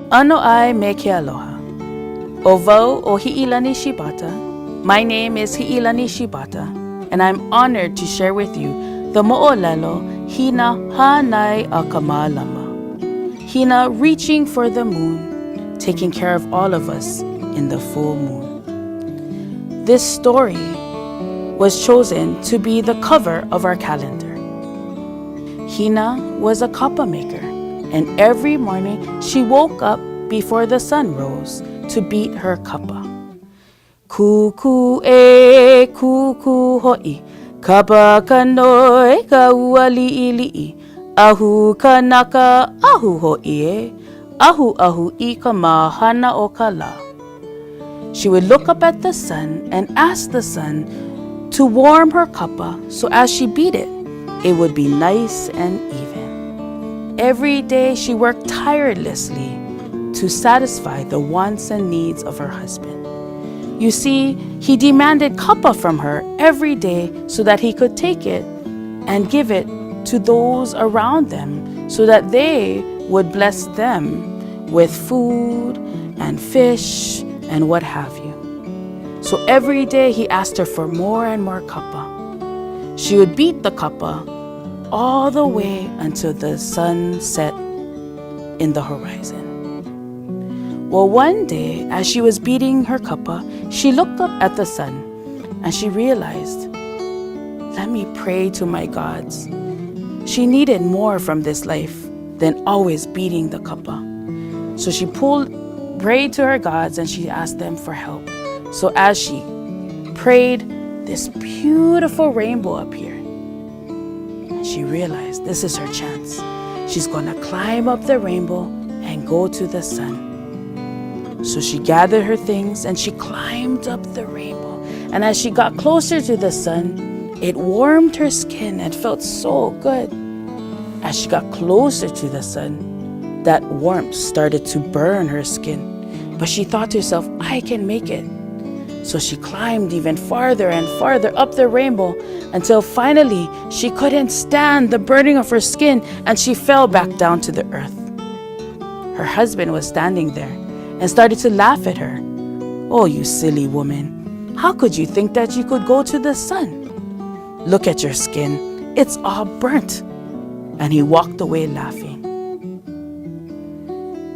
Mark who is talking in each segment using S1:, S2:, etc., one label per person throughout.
S1: Ano ai me ke aloha. O wau o Hi'ilani Shibata. My name is Hi'ilani Shibata, and I'm honored to share with you the mo'olelo Hina Hanai Akamalama. Hina reaching for the moon, taking care of all of us in the full moon. This story was chosen to be the cover of our calendar. Hina was a kapa maker, and every morning she woke up before the sun rose to beat her kapa. Kuku e kuku ho'i, kapa kanoi ka ua li'i, ahu kanaka ahu ho'i e, ahu I ka mahana o ka la. She would look up at the sun and ask the sun to warm her kapa so as she beat it, it would be nice and even. Every day she worked tirelessly to satisfy the wants and needs of her husband. You see, he demanded kapa from her every day so that he could take it and give it to those around them so that they would bless them with food and fish and what have you. So every day he asked her for more and more kapa. She would beat the kapa all the way until the sun set in the horizon. Well, one day, as she was beating her kapa, she looked up at the sun and she realized, let me pray to my gods. She needed more from this life than always beating the kapa. So she prayed to her gods and she asked them for help. So as she prayed, this beautiful rainbow appeared. She realized this is her chance. She's going to climb up the rainbow and go to the sun. So she gathered her things and she climbed up the rainbow. And as she got closer to the sun, it warmed her skin and felt so good. As she got closer to the sun, that warmth started to burn her skin. But she thought to herself, I can make it. So she climbed even farther and farther up the rainbow until finally she couldn't stand the burning of her skin and she fell back down to the earth. Her husband was standing there and started to laugh at her. Oh, you silly woman. How could you think that you could go to the sun? Look at your skin. It's all burnt. And he walked away laughing.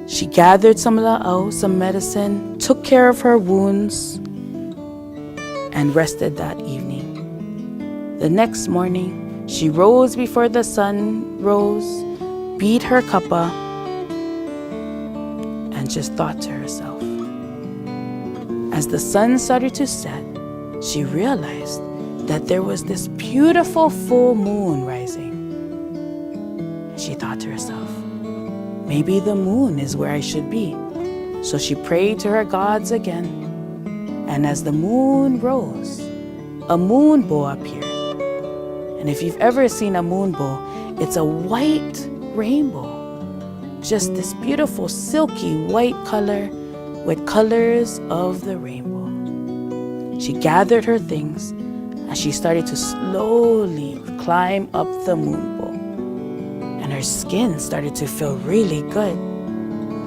S1: She gathered some la'au, some medicine, took care of her wounds, and rested that evening. The next morning, she rose before the sun rose, beat her kapa, and just thought to herself. As the sun started to set, she realized that there was this beautiful full moon rising. She thought to herself, maybe the moon is where I should be. So she prayed to her gods again. And as the moon rose, a moon bow appeared. And if you've ever seen a moon bow, it's a white rainbow. Just this beautiful silky white color with colors of the rainbow. She gathered her things and she started to slowly climb up the moon bow. And her skin started to feel really good.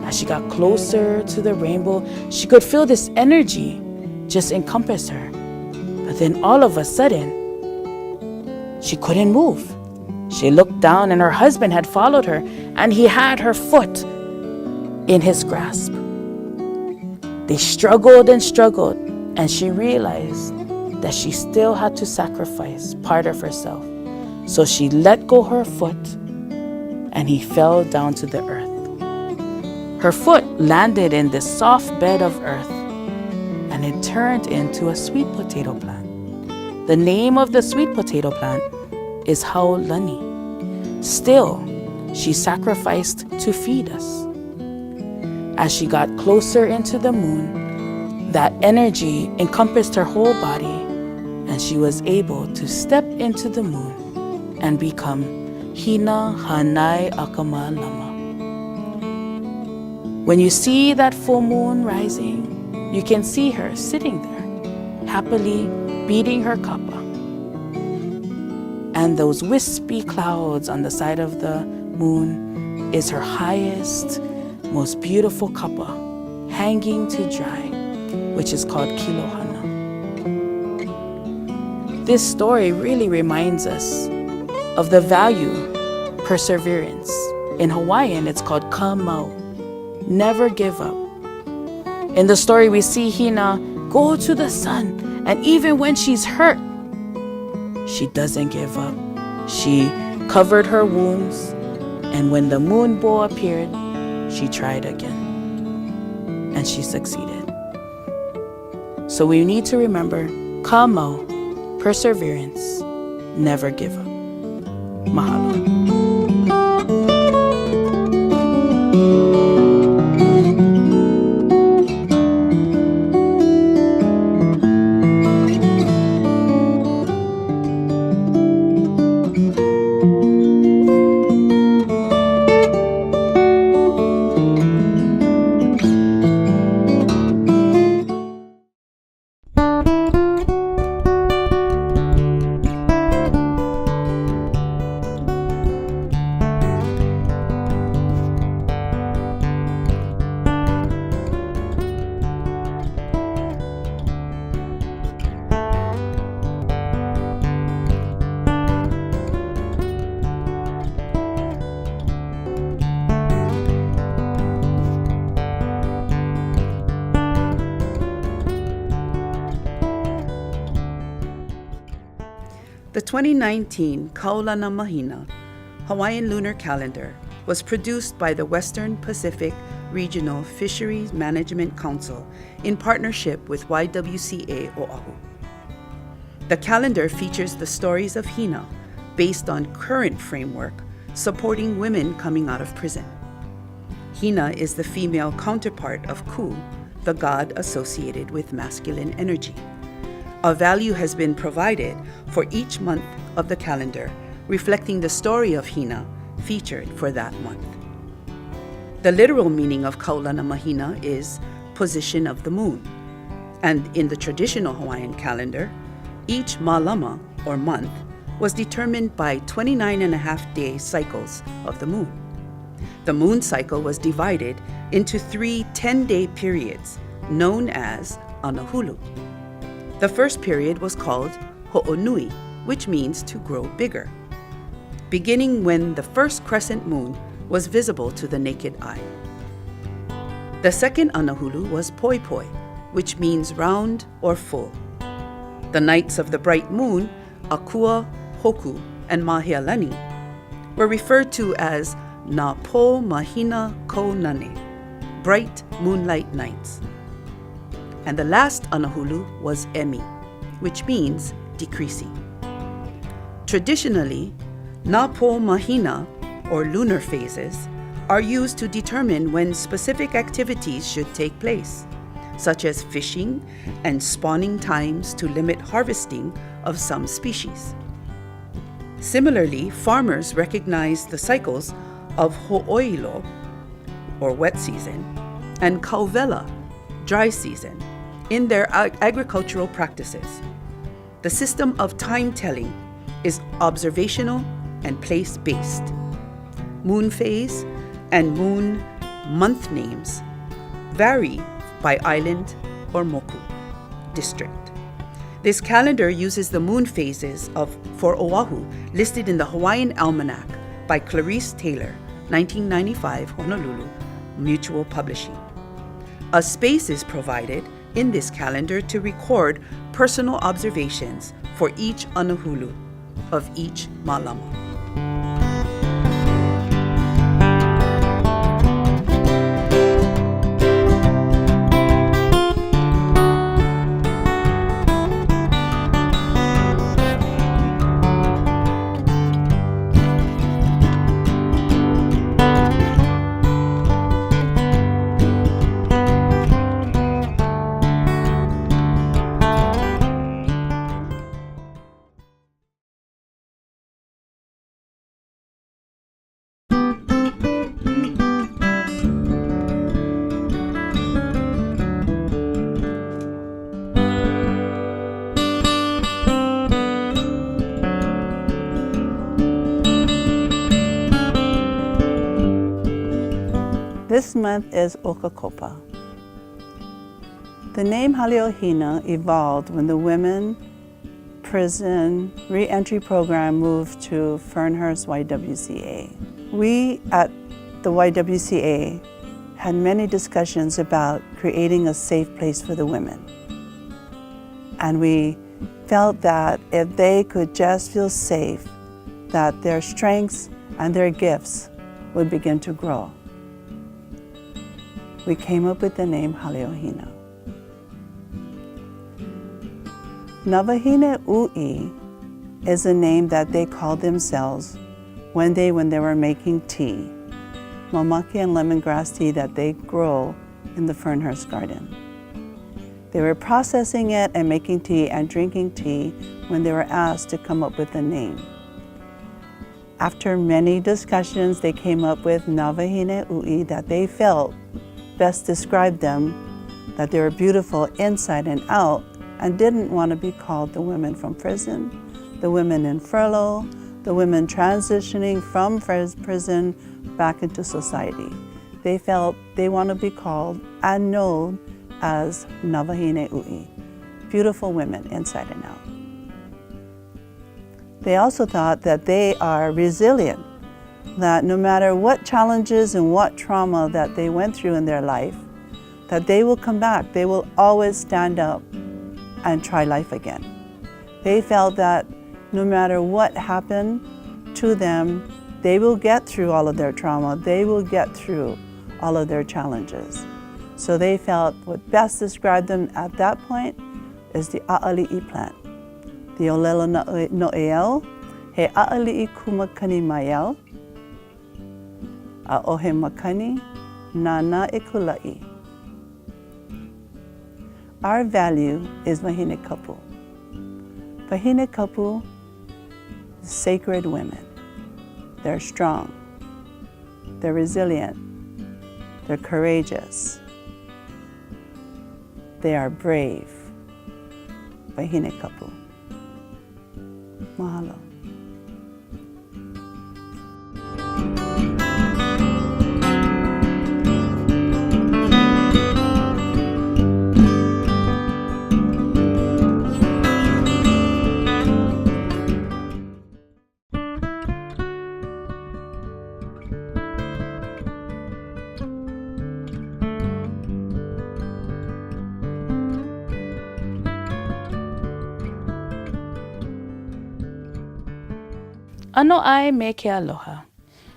S1: As she got closer to the rainbow, she could feel this energy just encompass her. But then all of a sudden, she couldn't move. She looked down and her husband had followed her and he had her foot in his grasp. They struggled and struggled and she realized that she still had to sacrifice part of herself. So she let go her foot and he fell down to the earth. Her foot landed in this soft bed of earth and it turned into a sweet potato plant. The name of the sweet potato plant is Haulani. Still, she sacrificed to feed us. As she got closer into the moon, that energy encompassed her whole body and she was able to step into the moon and become Hina Hanai Akama Lama. When you see that full moon rising, you can see her sitting there, happily beating her kapa. And those wispy clouds on the side of the moon is her highest, most beautiful kapa hanging to dry, which is called kilohana. This story really reminds us of the value perseverance. In Hawaiian, it's called ka mau, never give up. In the story, we see Hina go to the sun, and even when she's hurt, she doesn't give up. She covered her wounds, and when the moon bow appeared, she tried again, and she succeeded. So we need to remember ka mau, perseverance, never give up. Mahalo.
S2: The 2019 Kaulana Mahina Hawaiian Lunar Calendar was produced by the Western Pacific Regional Fisheries Management Council in partnership with YWCA Oahu. The calendar features the stories of Hina based on current framework supporting women coming out of prison. Hina is the female counterpart of Ku, the god associated with masculine energy. A value has been provided for each month of the calendar, reflecting the story of Hina featured for that month. The literal meaning of Kaulana Mahina is position of the moon, and in the traditional Hawaiian calendar, each malama, or month, was determined by 29.5-day cycles of the moon. The moon cycle was divided into 3 10-day periods, known as anahulu. The first period was called ho'onui, which means to grow bigger, beginning when the first crescent moon was visible to the naked eye. The second anahulu was poi poi, which means round or full. The nights of the bright moon, akua, hoku, and mahialani, were referred to as na po mahina ko nane, bright moonlight nights. And the last anahulu was emi, which means decreasing. Traditionally, na po mahina, or lunar phases, are used to determine when specific activities should take place, such as fishing and spawning times to limit harvesting of some species. Similarly, farmers recognize the cycles of ho'oilo, or wet season, and kauvela, dry season, in their agricultural practices. The system of time-telling is observational and place-based. Moon phase and moon month names vary by island or moku district. This calendar uses the moon phases for Oahu listed in the Hawaiian Almanac by Clarice Taylor, 1995, Honolulu, Mutual Publishing. A space is provided in this calendar to record personal observations for each anahulu of each malama.
S3: This month is Okakopa. The name Haliohina evolved when the women prison re-entry program moved to Fernhurst YWCA. We at the YWCA had many discussions about creating a safe place for the women. And we felt that if they could just feel safe, that their strengths and their gifts would begin to grow. We came up with the name Haliohina. Navahine Ui is a name that they called themselves when they were making tea, mamaki and lemongrass tea that they grow in the Fernhurst garden. They were processing it and making tea and drinking tea when they were asked to come up with a name. After many discussions, they came up with Navahine Ui that they felt best described them, that they were beautiful inside and out, and didn't want to be called the women from prison, the women in furlough, the women transitioning from prison back into society. They felt they want to be called and known as Navahine Ui, beautiful women inside and out. They also thought that they are resilient, that no matter what challenges and what trauma that they went through in their life, that they will come back, they will always stand up and try life again. They felt that no matter what happened to them, they will get through all of their trauma, they will get through all of their challenges. So they felt what best described them at that point is the a'ali'i plant. The olelo no'eau, he a'ali'i kumakani maiau, a ohe makani, nana e kulai. Our value is Mahine Kapu. Mahine Kapu, sacred women. They're strong, they're resilient, they're courageous, they are brave. Mahine Kapu. Mahalo.
S1: Ano ai me ke aloha.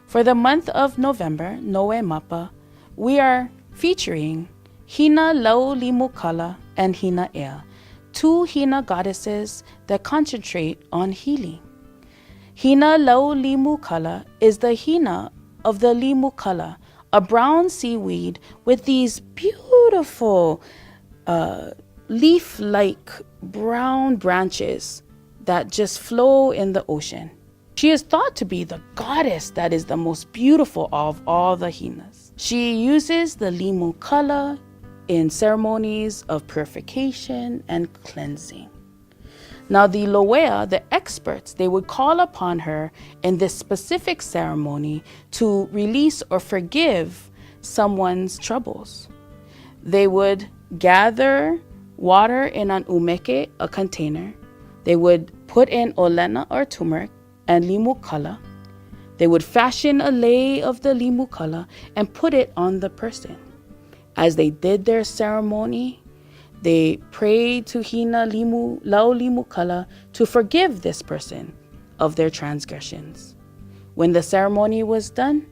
S1: For the month of November, Noe Mapa, we are featuring Hina Laulimukala and Hina Ea, two Hina goddesses that concentrate on healing. Hina Laulimukala is the Hina of the limukala, a brown seaweed with these beautiful leaf-like brown branches that just flow in the ocean. She is thought to be the goddess that is the most beautiful of all the Hinas. She uses the limukala in ceremonies of purification and cleansing. Now the loea, the experts, they would call upon her in this specific ceremony to release or forgive someone's troubles. They would gather water in an umeke, a container. They would put in olena or turmeric and limukala. They would fashion a lei of the limukala and put it on the person. As they did their ceremony, they prayed to Hina Laulimukala to forgive this person of their transgressions. When the ceremony was done,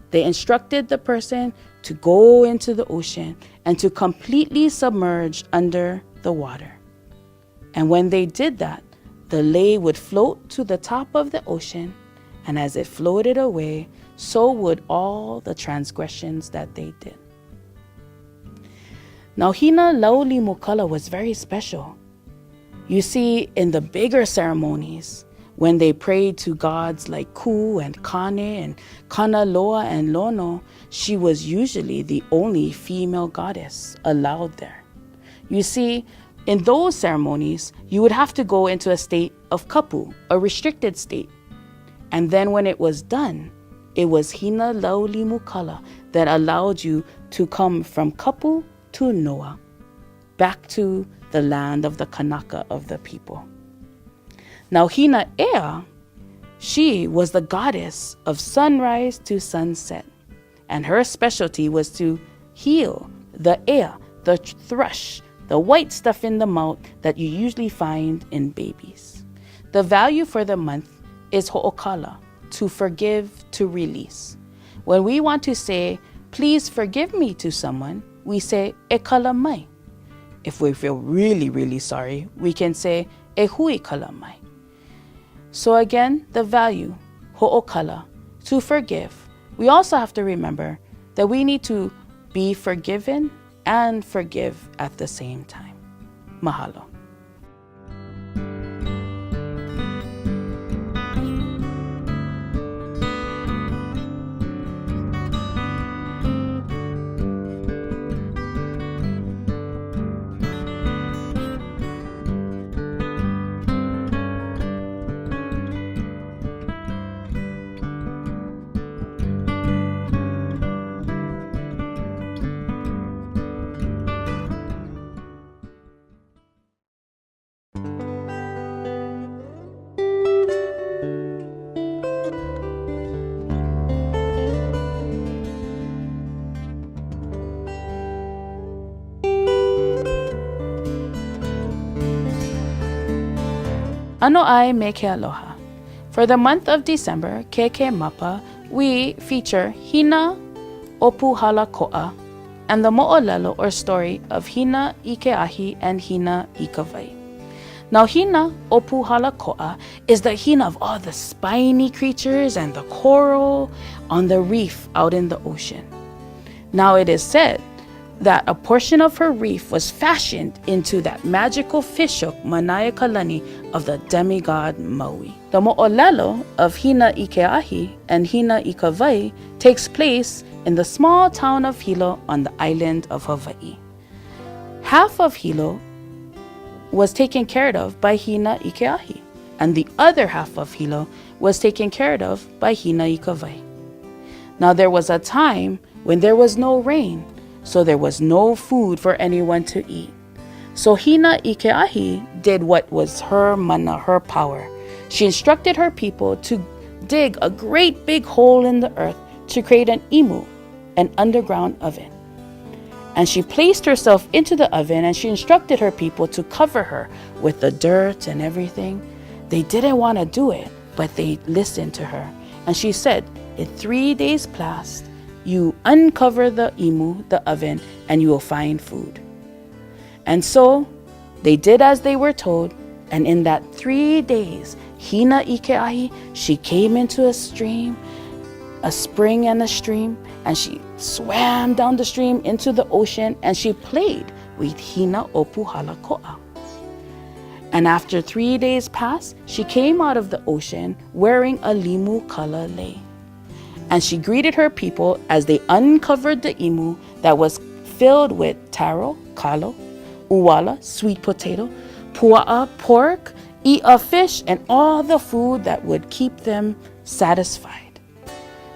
S1: they instructed the person to go into the ocean and to completely submerge under the water. And when they did that, the lei would float to the top of the ocean, and as it floated away, so would all the transgressions that they did. Now, Hina Laulimukala was very special. You see, in the bigger ceremonies, when they prayed to gods like Ku and Kane and Kanaloa and Lono, she was usually the only female goddess allowed there. You see, in those ceremonies, you would have to go into a state of kapu, a restricted state. And then when it was done, It was Hina Laulimukala that allowed you to come from Kapu to Noah, back to the land of the Kanaka of the people. Now Hina Ea, she was the goddess of sunrise to sunset, and her specialty was to heal the Ea, the thrush, the white stuff in the mouth that you usually find in babies. The value for the month is ho'okala, to forgive, to release. When we want to say, please forgive me to someone, we say, e kala mai. If we feel really, really sorry, we can say, e hui kala mai. So again, the value, ho'okala, to forgive. We also have to remember that we need to be forgiven and forgive at the same time. Mahalo. Ano ai me ke aloha. For the month of December, ke mapa, we feature Hina Opu Hala Ko'a and the mo'olelo or story of Hina Ikeahi and Hina Ikawai. Now Hina Opu Hala Ko'a is the Hina of all the spiny creatures and the coral on the reef out in the ocean. Now it is said that a portion of her reef was fashioned into that magical fishhook Manaya Kalani of the demigod Maui. The mo'olelo of Hina Ikeahi and Hina Ikawai takes place in the small town of Hilo on the island of Hawaii. Half of Hilo was taken care of by Hina Ikeahi, and the other half of Hilo was taken care of by Hina Ikawai. Now there was a time when there was no rain, so there was no food for anyone to eat. So Hina Ikeahi did what was her mana, her power. She instructed her people to dig a great big hole in the earth to create an imu, an underground oven. And she placed herself into the oven and she instructed her people to cover her with the dirt and everything. They didn't want to do it, but they listened to her. And she said, in 3 days past, you uncover the imu, the oven, and you will find food. And so they did as they were told, and in that 3 days, Hina Ikeahi, she came into a stream, a spring and a stream, and she swam down the stream into the ocean, and she played with Hina Opu Hala Ko'a. And after 3 days passed, she came out of the ocean wearing a limu kala lei. And she greeted her people as they uncovered the imu that was filled with taro, kalo, uwala, sweet potato, pua'a, pork, i'a, fish, and all the food that would keep them satisfied.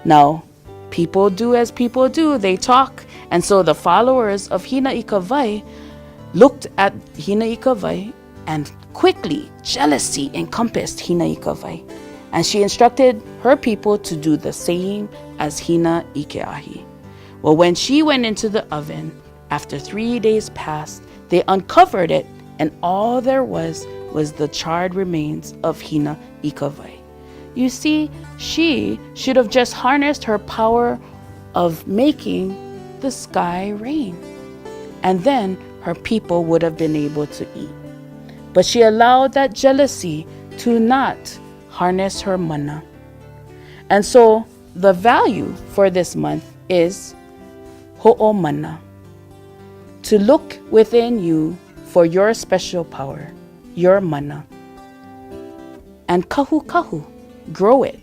S1: Now, people do as people do, they talk, and so the followers of Hina Ikawai looked at Hina Ikawai, and quickly jealousy encompassed Hina Ikawai. And she instructed her people to do the same as Hina Ikeahi. Well, when she went into the oven, after 3 days passed, they uncovered it, and all there was the charred remains of Hina Ikawai. You see, she should have just harnessed her power of making the sky rain, and then her people would have been able to eat. But she allowed that jealousy to not harness her mana. And so the value for this month is ho'o mana, to look within you for your special power, your mana, and kahu kahu, grow it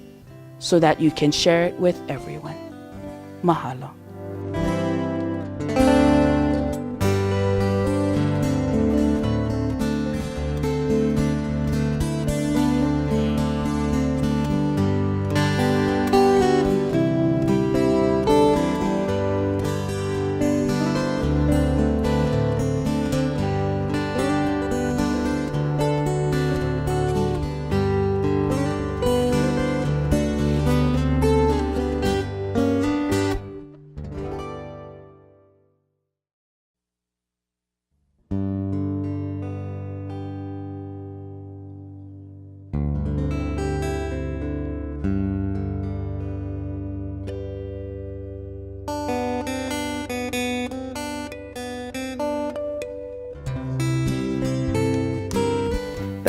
S1: so that you can share it with everyone. Mahalo.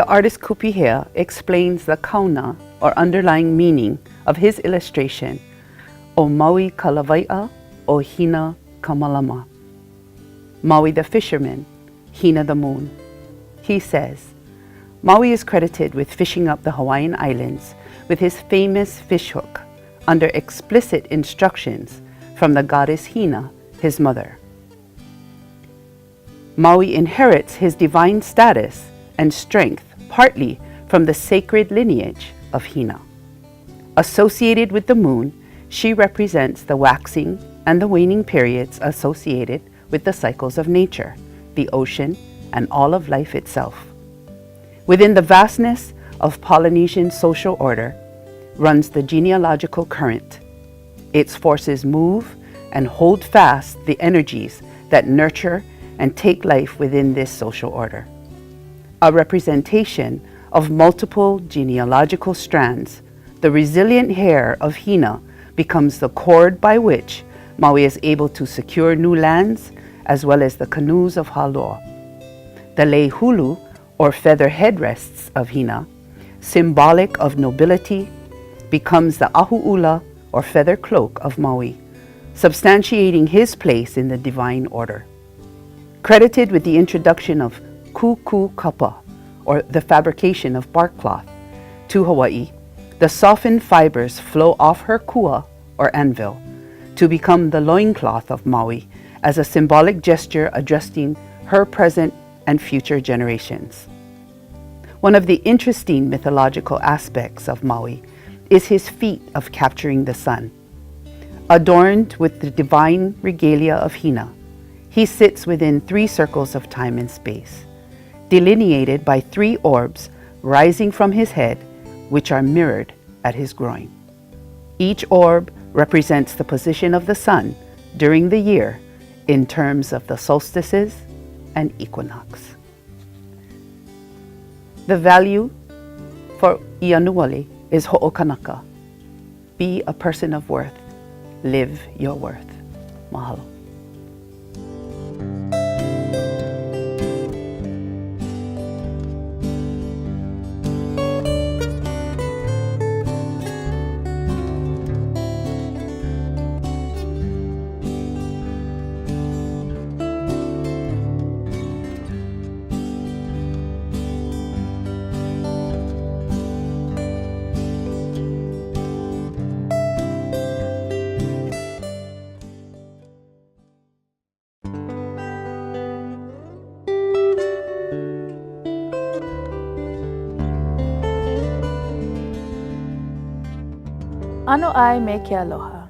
S3: artist Kupihea explains the kauna, or underlying meaning, of his illustration, O Maui Kalawai'a, O Hina Kamalama. Maui the fisherman, Hina the moon. He says, Maui is credited with fishing up the Hawaiian Islands with his famous fishhook under explicit instructions from the goddess Hina, his mother. Maui inherits his divine status and strength partly from the sacred lineage of Hina. Associated with the moon, she represents the waxing and the waning periods associated with the cycles of nature, the ocean, and all of life itself. Within the vastness of Polynesian social order runs the genealogical current. Its forces move and hold fast the energies that nurture and take life within this social order. A representation of multiple genealogical strands, the resilient hair of Hina becomes the cord by which Maui is able to secure new lands as well as the canoes of Haloa. The lei hulu, or feather headrests of Hina, symbolic of nobility, becomes the ahu'ula, or feather cloak of Maui, substantiating his place in the divine order. Credited with the introduction of kuku kapa, or the fabrication of bark cloth, to Hawaii, the softened fibers flow off her kua, or anvil, to become the loincloth of Maui as a symbolic gesture addressing her present and future generations. One of the interesting mythological aspects of Maui is his feat of capturing the sun. Adorned with the divine regalia of Hina, he sits within 3 circles of time and space, delineated by 3 orbs rising from his head, which are mirrored at his groin. Each orb represents the position of the sun during the year in terms of the solstices and equinox. The value for Ianuwali is ho'okanaka. Be a person of worth. Live your worth. Mahalo.
S1: Ano ai me ke aloha.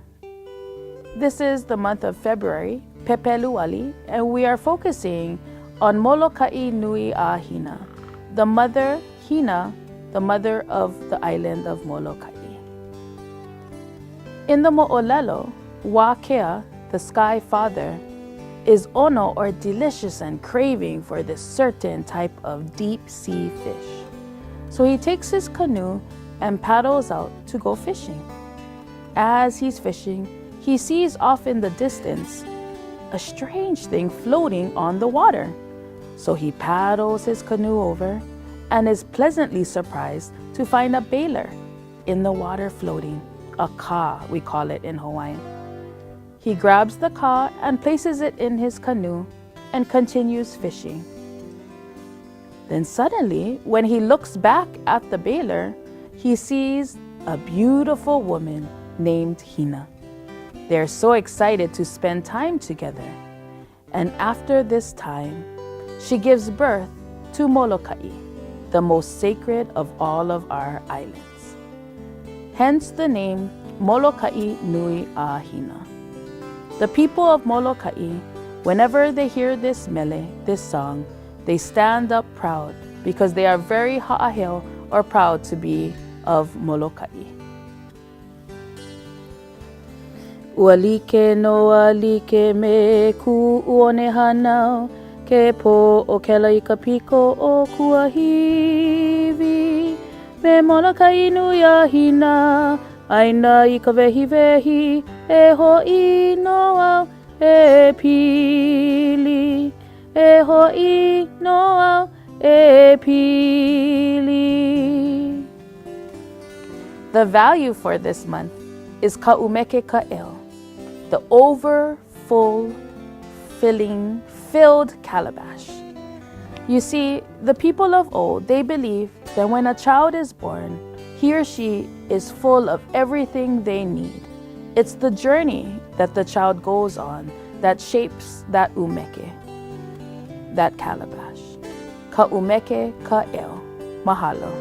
S1: This is the month of February, Pepeluali, and we are focusing on Moloka'i Nui a Hina, the mother Hina, the mother of the island of Moloka'i. In the mo'olelo, Wakea, the sky father, is ono, or delicious and craving for this certain type of deep sea fish. So he takes his canoe and paddles out to go fishing. As he's fishing, he sees off in the distance a strange thing floating on the water. So he paddles his canoe over and is pleasantly surprised to find a baler in the water floating, a ka, we call it in Hawaiian. He grabs the ka and places it in his canoe and continues fishing. Then suddenly, when he looks back at the baler, he sees a beautiful woman named Hina. They're so excited to spend time together. And after this time, she gives birth to Moloka'i, the most sacred of all of our islands. Hence the name Moloka'i Nui a Hina. The people of Moloka'i, whenever they hear this mele, this song, they stand up proud because they are very ha'aheo, or proud to be of Moloka'i. Ua like noa like me ku uone hanau, ke po o kela i ka piko o kuahiwi. Me Moloka'i Nui a Hina, aina i ka vehi vehi, e ho'i noa e pili. E ho'i noa e pili. The value for this month is ka'umeke ka'el, the filled calabash. You see, the people of old, they believe that when a child is born, he or she is full of everything they need. It's the journey that the child goes on that shapes that umeke, that calabash. Ka'umeke ka'el. Mahalo.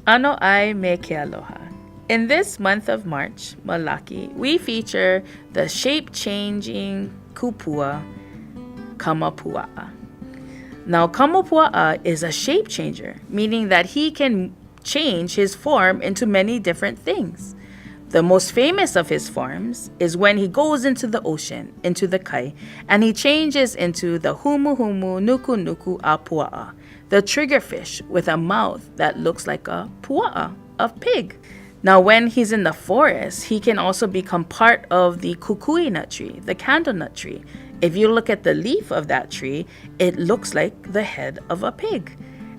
S1: Ano ai me ke aloha. In this month of March, Malaki, we feature the shape-changing kupua, Kamapua'a. Now, Kamapua'a is a shape changer, meaning that he can change his form into many different things. The most famous of his forms is when he goes into the ocean, into the kai, and he changes into the humu humu nuku nuku a pua'a, the triggerfish with a mouth that looks like a pua'a, a pig. Now, when he's in the forest, he can also become part of the kukui nut tree, the candle nut tree. If you look at the leaf of that tree, it looks like the head of a pig.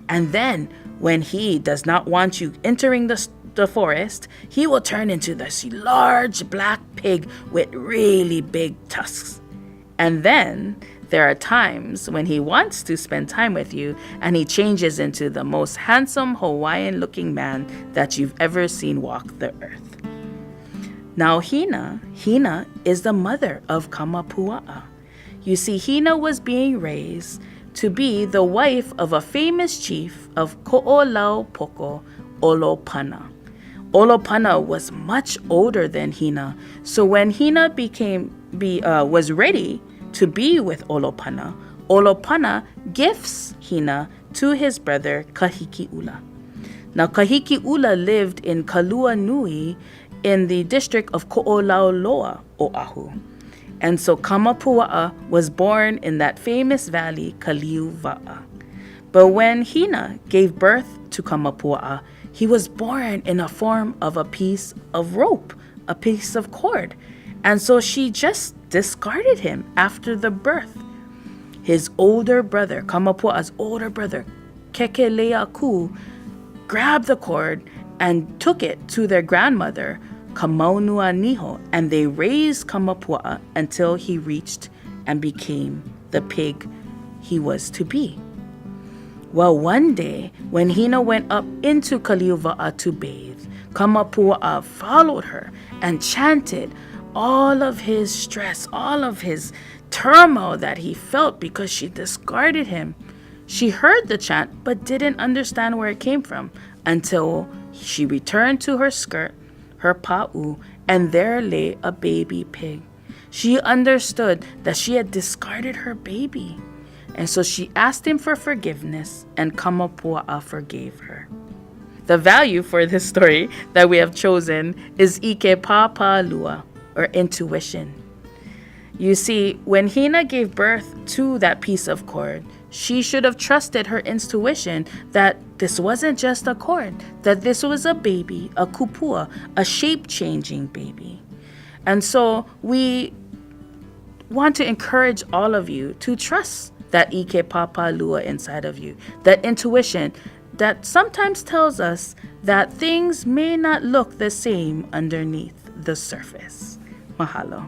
S1: And then, when he does not want you entering the forest, he will turn into this large black pig with really big tusks. And then there are times when he wants to spend time with you and he changes into the most handsome Hawaiian looking man that you've ever seen walk the earth. Now Hina is the mother of Kamapua'a. You see, Hina was being raised to be the wife of a famous chief of Ko'olaupoko, Olopana. Olopana was much older than Hina, so when Hina was ready to be with Olopana, Olopana gifts Hina to his brother Kahiki'ula. Now Kahiki'ula lived in Kalua Nui in the district of Ko'olauloa, Oahu. And so Kamapua'a was born in that famous valley, Kaliuva'a. But when Hina gave birth to Kamapua'a, he was born in a form of a piece of rope, a piece of cord. And so she just discarded him after the birth. His older brother, Kamapua'a's older brother, Kekeleaku, grabbed the cord and took it to their grandmother, Kamaunuaniho, and they raised Kamapua'a until he reached and became the pig he was to be. Well, one day, when Hina went up into Kaliuva'a to bathe, Kamapua'a followed her and chanted all of his stress, all of his turmoil that he felt because she discarded him. She heard the chant but didn't understand where it came from until she returned to her skirt, her pa'u, and there lay a baby pig. She understood that she had discarded her baby. And so she asked him for forgiveness, and Kamapua'a forgave her. The value for this story that we have chosen is Ike Pāpālua, or intuition. You see, when Hina gave birth to that piece of cord, she should have trusted her intuition that this wasn't just a cord, that this was a baby, a kupua, a shape-changing baby. And so we want to encourage all of you to trust that Ike Pāpālua inside of you, that intuition that sometimes tells us that things may not look the same underneath the surface. Mahalo.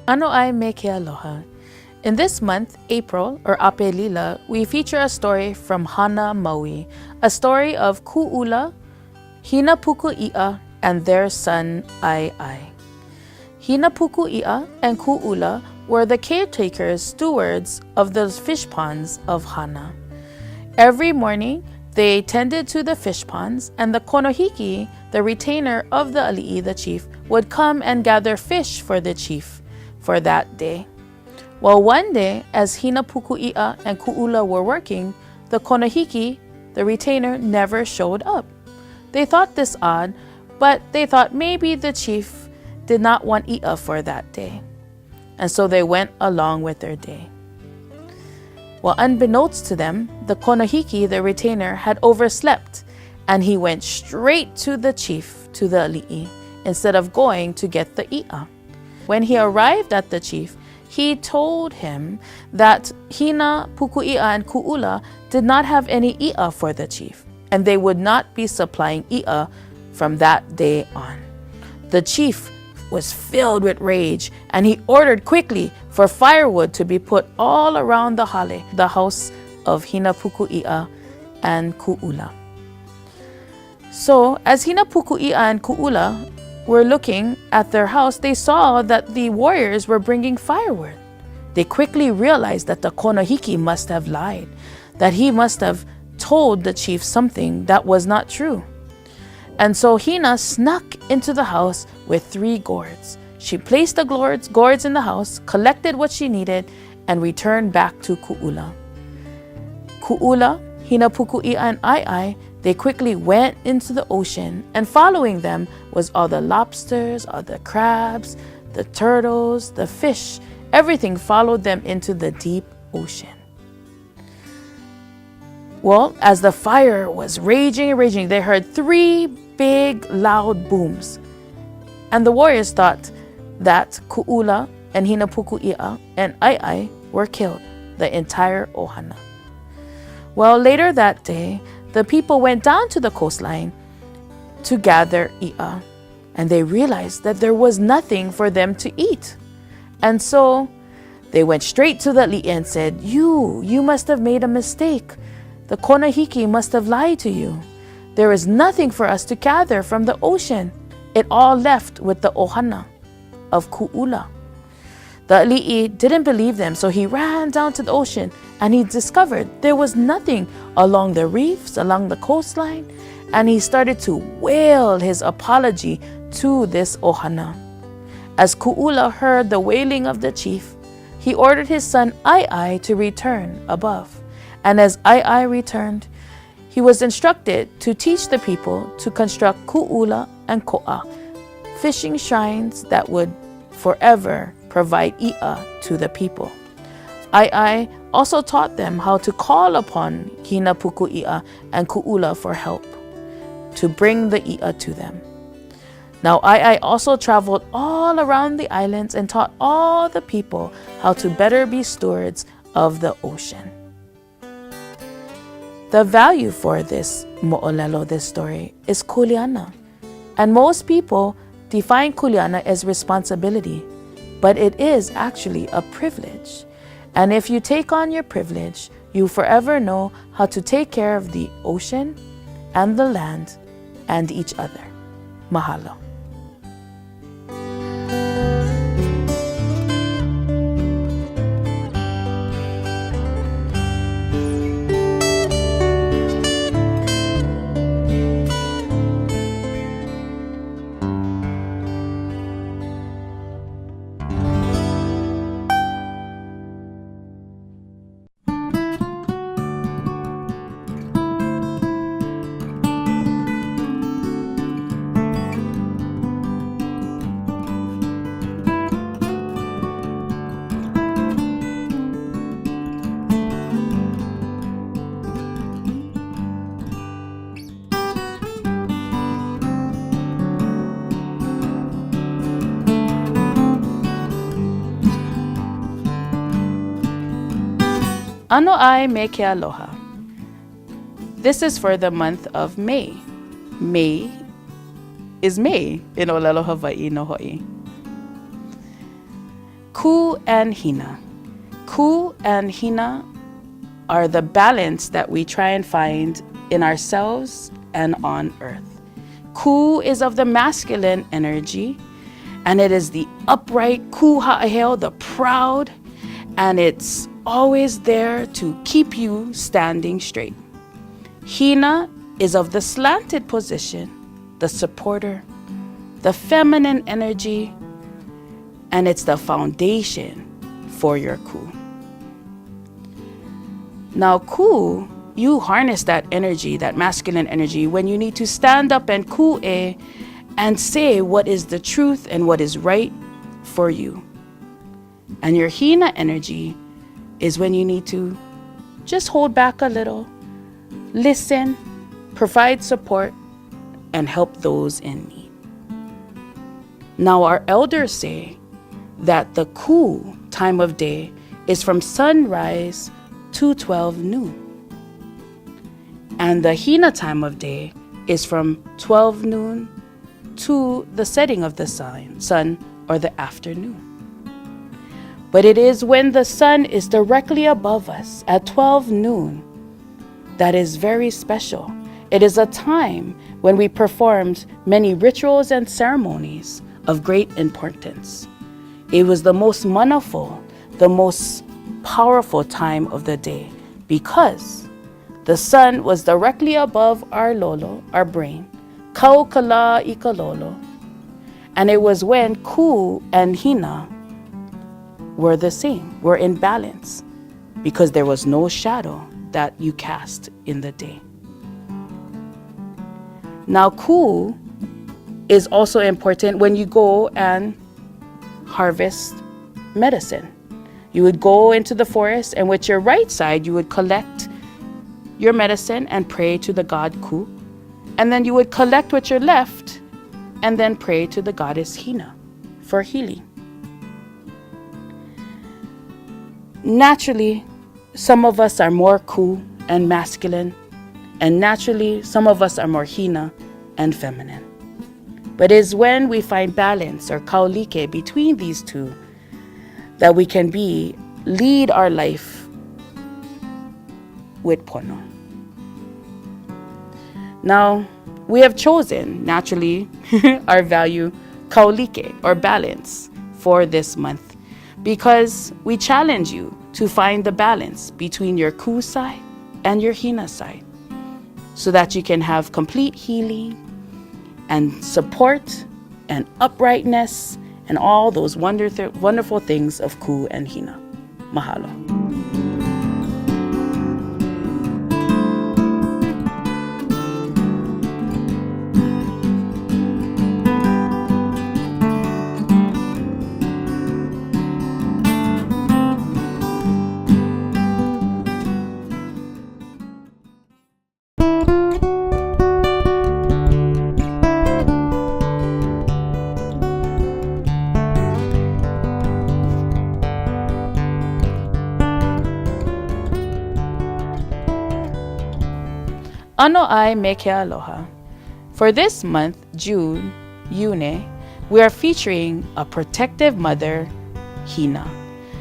S1: Ano ai me ke aloha. In this month, April, or Apelila, we feature a story from Hana Maui, a story of Ku'ula, Hinapuku'i'a, and their son Ai. Hinapuku'i'a and Ku'ula were the caretakers, stewards of the fish ponds of Hana. Every morning, they tended to the fish ponds, and the konohiki, the retainer of the ali'i, the chief, would come and gather fish for the chief for that day. Well, one day, as Hinapuku'i'a and Ku'ula were working, the konohiki, the retainer, never showed up. They thought this odd, but they thought maybe the chief did not want i'a for that day. And so they went along with their day. Well, unbeknownst to them, the konohiki, the retainer, had overslept, and he went straight to the chief, to the ali'i, instead of going to get the i'a. When he arrived at the chief, he told him that Hinapuku'i'a and Ku'ula did not have any i'a for the chief, and they would not be supplying i'a from that day on. The chief was filled with rage, and he ordered quickly for firewood to be put all around the hale, the house of Hinapuku'i'a and Ku'ula. So, as Hinapuku'i'a and Ku'ula were looking at their house, they saw that the warriors were bringing firewood. They quickly realized that the konohiki must have lied, that he must have told the chief something that was not true. And so Hina snuck into the house with 3 gourds. She placed the gourds in the house, collected what she needed, and returned back to Ku'ula. Ku'ula, Hinapuku'i'a, and Ai, they quickly went into the ocean, and following them was all the lobsters, all the crabs, the turtles, the fish. Everything followed them into the deep ocean. Well, as the fire was raging and raging, they heard 3 big, loud booms. And the warriors thought that Ku'ula and Hinapuku'i'a and Ai were killed, the entire ohana. Well, later that day, the people went down to the coastline to gather i'a, and they realized that there was nothing for them to eat. And so they went straight to the ali'i and said, You must have made a mistake. The konohiki must have lied to you. There is nothing for us to gather from the ocean. It all left with the ohana of Ku'ula. The ali'i didn't believe them, so he ran down to the ocean, and he discovered there was nothing along the reefs, along the coastline, and he started to wail his apology to this ohana. As Ku'ula heard the wailing of the chief, he ordered his son Ai to return above. And as Ai returned, he was instructed to teach the people to construct Ku'ula and Ko'a, fishing shrines that would forever provide i'a to the people. Ai also taught them how to call upon Hinapuku'i'a and Ku'ula for help, to bring the i'a to them. Now Ai also traveled all around the islands and taught all the people how to better be stewards of the ocean. The value for this mo'olelo, this story, is kuleana. And most people define kuleana as responsibility, but it is actually a privilege. And if you take on your privilege, you forever know how to take care of the ocean and the land and each other. Mahalo. Ano ai me ke aloha. This is for the month of May. May is May in Olelo Hawaii no hoi. Ku and Hina. Ku and Hina are the balance that we try and find in ourselves and on earth. Ku is of the masculine energy, and it is the upright ku ha'aheo, the proud, and it's always there to keep you standing straight. Hina is of the slanted position, the supporter, the feminine energy, and it's the foundation for your ku. Now, ku, you harness that energy, that masculine energy, when you need to stand up and ku'e and say what is the truth and what is right for you. And your Hina energy is when you need to just hold back a little, listen, provide support, and help those in need. Now, our elders say that the ku time of day is from sunrise to 12 noon. And the Hina time of day is from 12 noon to the setting of the sun or the afternoon. But it is when the sun is directly above us at 12 noon that is very special. It is a time when we performed many rituals and ceremonies of great importance. It was the most manaful, the most powerful time of the day, because the sun was directly above our lolo, our brain, kaukala ikalolo, and it was when ku and hina were the same, were in balance, because there was no shadow that you cast in the day. Now, ku is also important when you go and harvest medicine. You would go into the forest, and with your right side, you would collect your medicine and pray to the god Ku. And then you would collect with your left and then pray to the goddess Hina for healing. Naturally, some of us are more Ku and masculine, and naturally, some of us are more Hina and feminine. But it's when we find balance or kaulike between these two that we can lead our life with pono. Now, we have chosen, naturally, our value kaulike or balance for this month, because we challenge you to find the balance between your ku side and your hina side, so that you can have complete healing and support and uprightness and all those wonderful things of ku and hina. Mahalo. Ano ai meke aloha. For this month, June, Yune, we are featuring a protective mother, Hina.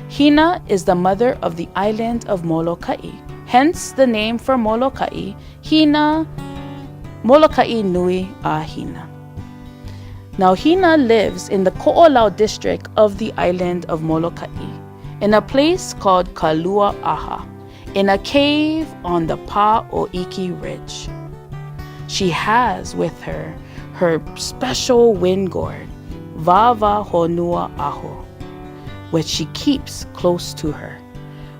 S1: Hina is the mother of the island of Molokai, hence the name for Molokai, Hina, Molokai nui a Hina. Now, Hina lives in the Ko'olau district of the island of Molokai, in a place called Kalua'aha, in a cave on the Pa'oiki Ridge. She has with her her special wind gourd, Vava Honua Aho, which she keeps close to her.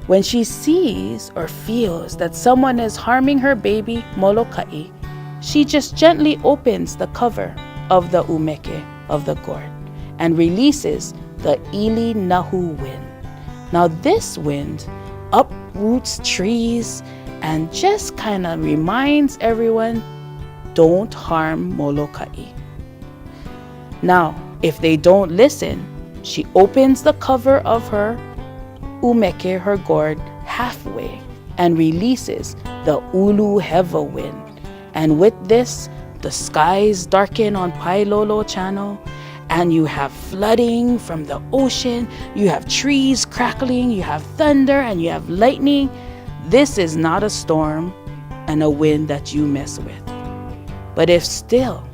S1: When she sees or feels that someone is harming her baby Molokai, she just gently opens the cover of the umeke of the gourd and releases the Ili Nahu wind. Now this wind uproots trees and just kind of reminds everyone, don't harm Molokai. Now, if they don't listen, she opens the cover of her umeke, her gourd, halfway and releases the Ulu Heva wind. And with this, the skies darken on Pailolo Channel and you have flooding from the ocean, you have trees crackling, you have thunder, and you have lightning, this is not a storm and a wind that you mess with. But if still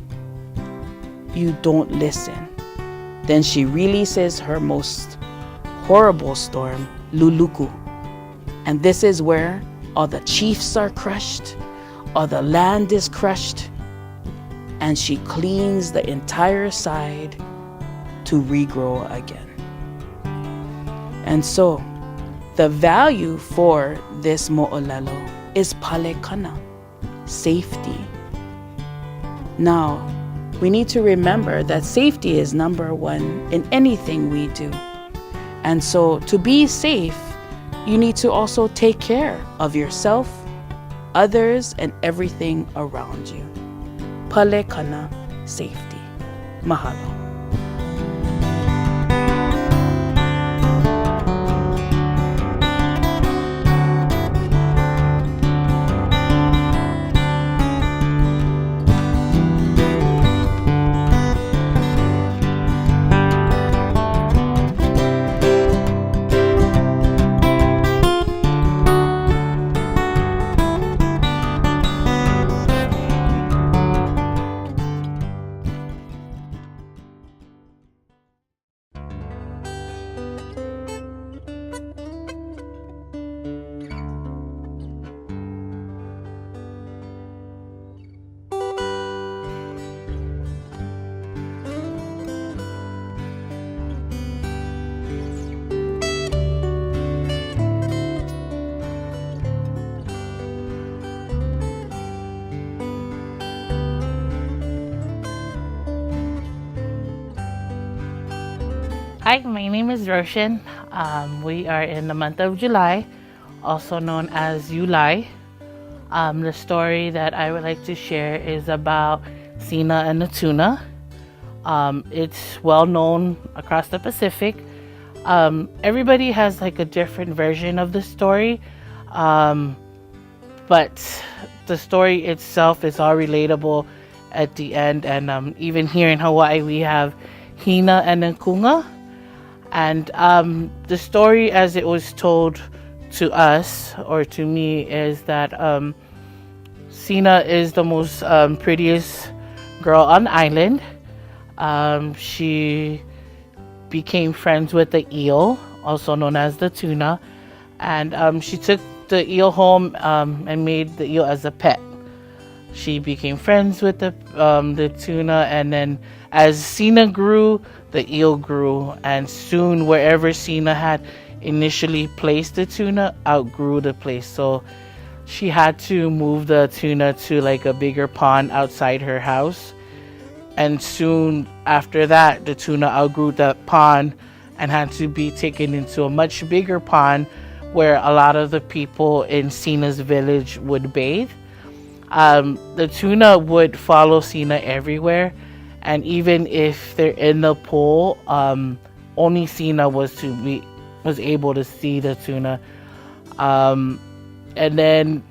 S1: you don't listen, then she releases her most horrible storm, Luluku. And this is where all the chiefs are crushed, all the land is crushed, and she cleans the entire side to regrow again. And so, the value for this mo'olelo is palekana, safety. Now, we need to remember that safety is number one in anything we do. And so, to be safe, you need to also take care of yourself, others, and everything around you. Palekana, safety. Mahalo.
S4: Hi, my name is Roshan. We are in the month of July, also known as Yulai. The story that I would like to share is about Sina and the tuna. It's well known across the Pacific. Everybody has like a different version of the story, but the story itself is all relatable at the end. And even here in Hawaii, we have Hina and Kunga. And the story as it was told to us, or to me, is that Sina is the most prettiest girl on the island. She became friends with the eel, also known as the tuna. And she took the eel home and made the eel as a pet. She became friends with the tuna, and then as Sina grew, the eel grew, and soon wherever Sina had initially placed the tuna outgrew the place. So she had to move the tuna to like a bigger pond outside her house. And soon after that, the tuna outgrew that pond and had to be taken into a much bigger pond where a lot of the people in Sina's village would bathe. The tuna would follow Sina everywhere. And even if they're in the pool, only Sina was able to see the tuna. And then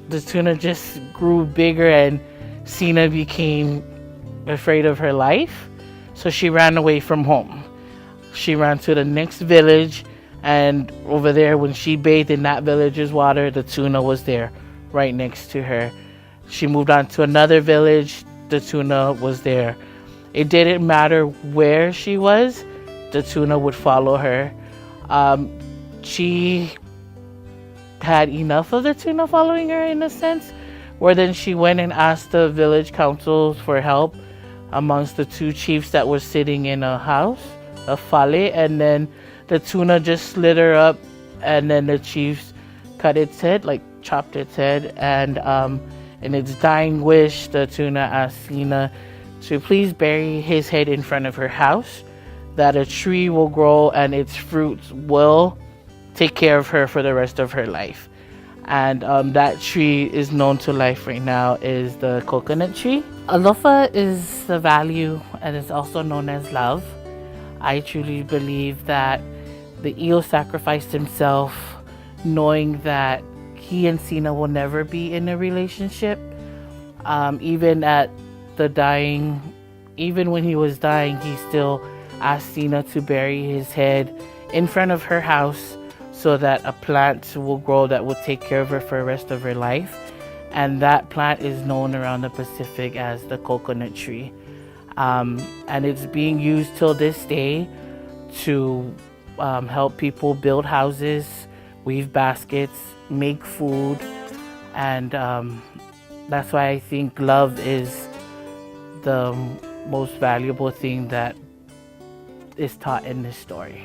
S4: the tuna just grew bigger, and Sina became afraid of her life. So she ran away from home. She ran to the next village, and over there, when she bathed in that village's water, the tuna was there right next to her. She moved on to another village. The tuna was there. It didn't matter where she was, the tuna would follow her. She had enough of the tuna following her, in a sense, where then she went and asked the village council for help amongst the two chiefs that were sitting in a house, a fale, and then the tuna just slid her up, and then the chiefs cut its head, like chopped its head, and in its dying wish, the tuna asked Sina to please bury his head in front of her house, that a tree will grow and its fruits will take care of her for the rest of her life. And that tree is known to life right now is the coconut tree. Alofa is the value, and it's also known as love. I truly believe that the eel sacrificed himself knowing that he and Sina will never be in a relationship. Even at the dying even when he was dying, he still asked Tina to bury his head in front of her house so that a plant will grow that will take care of her for the rest of her life. And that plant is known around the Pacific as the coconut tree. And it's being used till this day to help people build houses, weave baskets, make food. And that's why I think love is the most valuable thing that is taught in this story.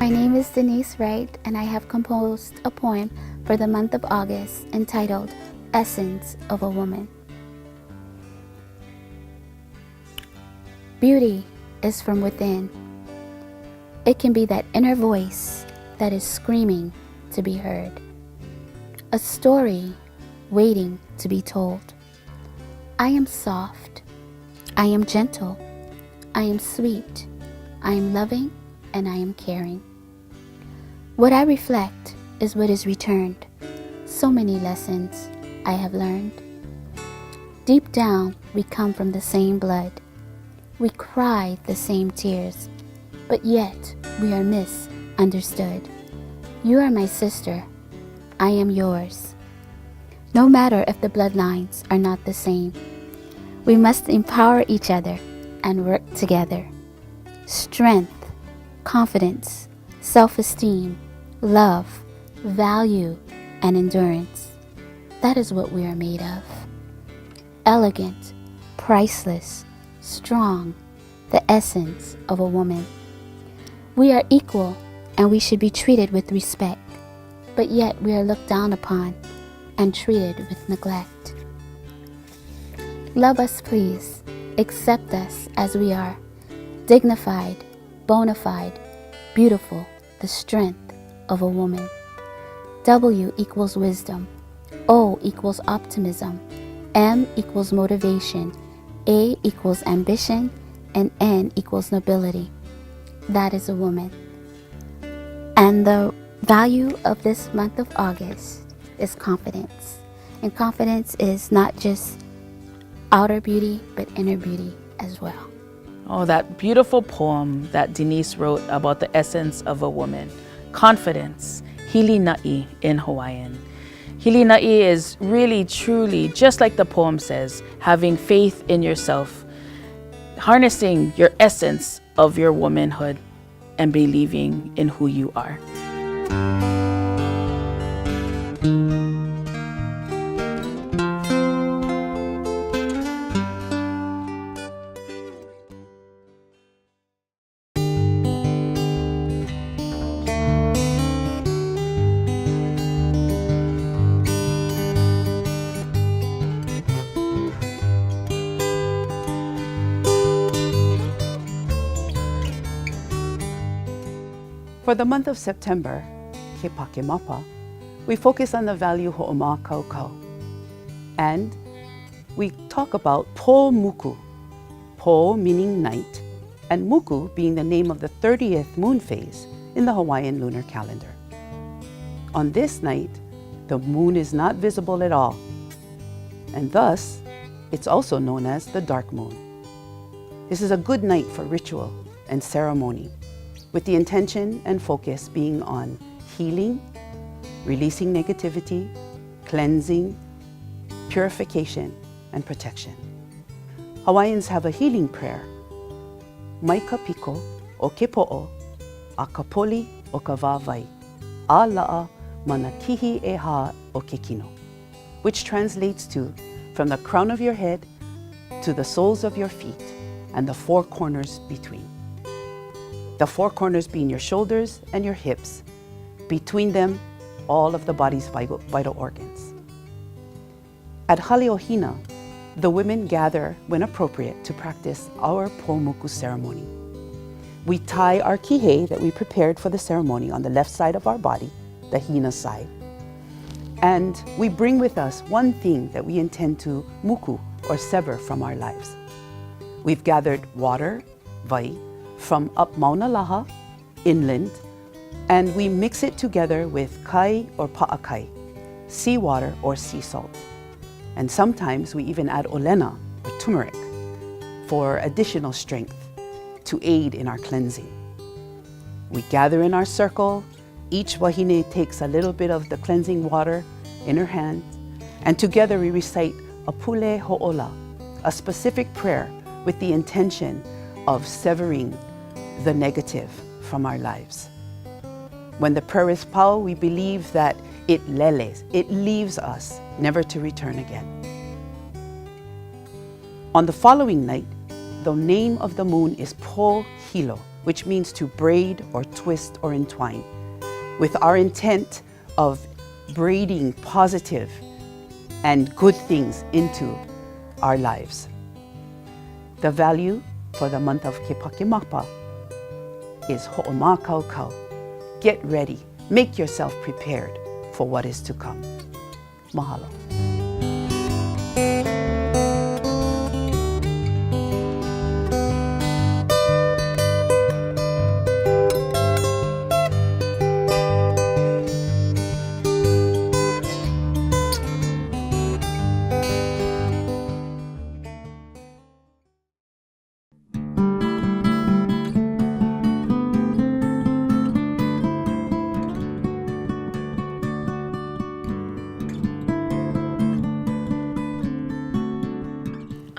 S5: My name is Denise Wright, and I have composed a poem for the month of August entitled Essence of a Woman. Beauty is from within. It can be that inner voice that is screaming to be heard. A story waiting to be told. I am soft. I am gentle. I am sweet. I am loving, and I am caring. What I reflect is what is returned. So many lessons I have learned. Deep down, we come from the same blood. We cry the same tears, but yet we are misunderstood. You are my sister. I am yours. No matter if the bloodlines are not the same, we must empower each other and work together. Strength, confidence, self-esteem, love, value, and endurance. That is what we are made of. Elegant, priceless, strong, the essence of a woman. We are equal and we should be treated with respect, but yet we are looked down upon and treated with neglect. Love us, please. Accept us as we are. Dignified, bona fide, beautiful, the strength of a woman. W equals wisdom. O equals optimism. M equals motivation. A equals ambition. And N equals nobility. That is a woman. And the value of this month of August is confidence. And confidence is not just outer beauty, but inner beauty as well.
S1: Oh, that beautiful poem that Denise wrote about the essence of a woman. Confidence, hilina'i in Hawaiian. Hilina'i is really, truly, just like the poem says, having faith in yourself, harnessing your essence of your womanhood and believing in who you are.
S2: For the month of September, Ke Pakemapa, we focus on the value Ho'oma Kaukau. And we talk about Po Muku, Po meaning night, and Muku being the name of the 30th moon phase in the Hawaiian lunar calendar. On this night, the moon is not visible at all, and thus, it's also known as the dark moon. This is a good night for ritual and ceremony, with the intention and focus being on healing, releasing negativity, cleansing, purification, and protection. Hawaiians have a healing prayer. Mai ka piko o ke po'o, a ka poli o ka wāwai, a la'a mana kihi e hā o ke kino. which translates to from the crown of your head to the soles of your feet and the four corners between. The four corners being your shoulders and your hips, between them all of the body's vital organs. At Haleohina, the women gather when appropriate to practice our Poumuku ceremony. We tie our kihei that we prepared for the ceremony on the left side of our body, the hina side. And we bring with us one thing that we intend to muku, or sever from our lives. We've gathered water, vai, from up Mauna Laha, inland, and we mix it together with kai or pa'akai, seawater or sea salt. And sometimes we even add olena, or turmeric, for additional strength to aid in our cleansing. We gather in our circle. Each wahine takes a little bit of the cleansing water in her hand, and together we recite a pule ho'ola, a specific prayer with the intention of severing the negative from our lives. When the prayer is pau, we believe that it leles, it leaves us, never to return again. On the following night, the name of the moon is Po Hilo, which means to braid or twist or entwine, with our intent of braiding positive and good things into our lives. The value for the month of Kepakemapa is Ho'omakaukau. Get ready, make yourself prepared for what is to come. Mahalo.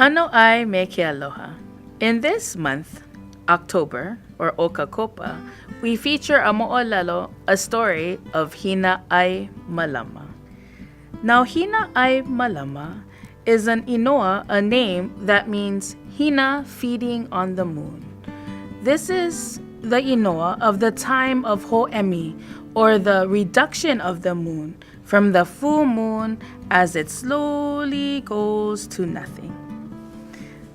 S1: Ano ai me ke aloha. In this month, October, or Okakopa, we feature a mo'olelo, a story of Hina ai Malama. Now, Hina ai Malama is an inoa, a name that means Hina feeding on the moon. This is the inoa of the time of Ho'emi, or the reduction of the moon from the full moon as it slowly goes to nothing.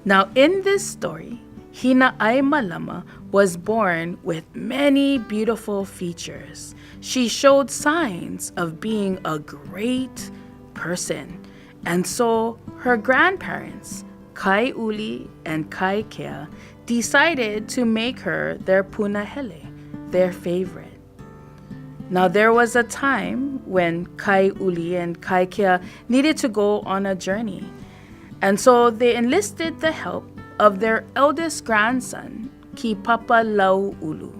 S1: Now, in this story, Hina ai Malama was born with many beautiful features. She showed signs of being a great person. And so her grandparents, Kai Uli and Kai Kea, decided to make her their punahele, their favorite. Now, there was a time when Kai Uli and Kai Kea needed to go on a journey. And so they enlisted the help of their eldest grandson, Ki Papa Lau Ulu,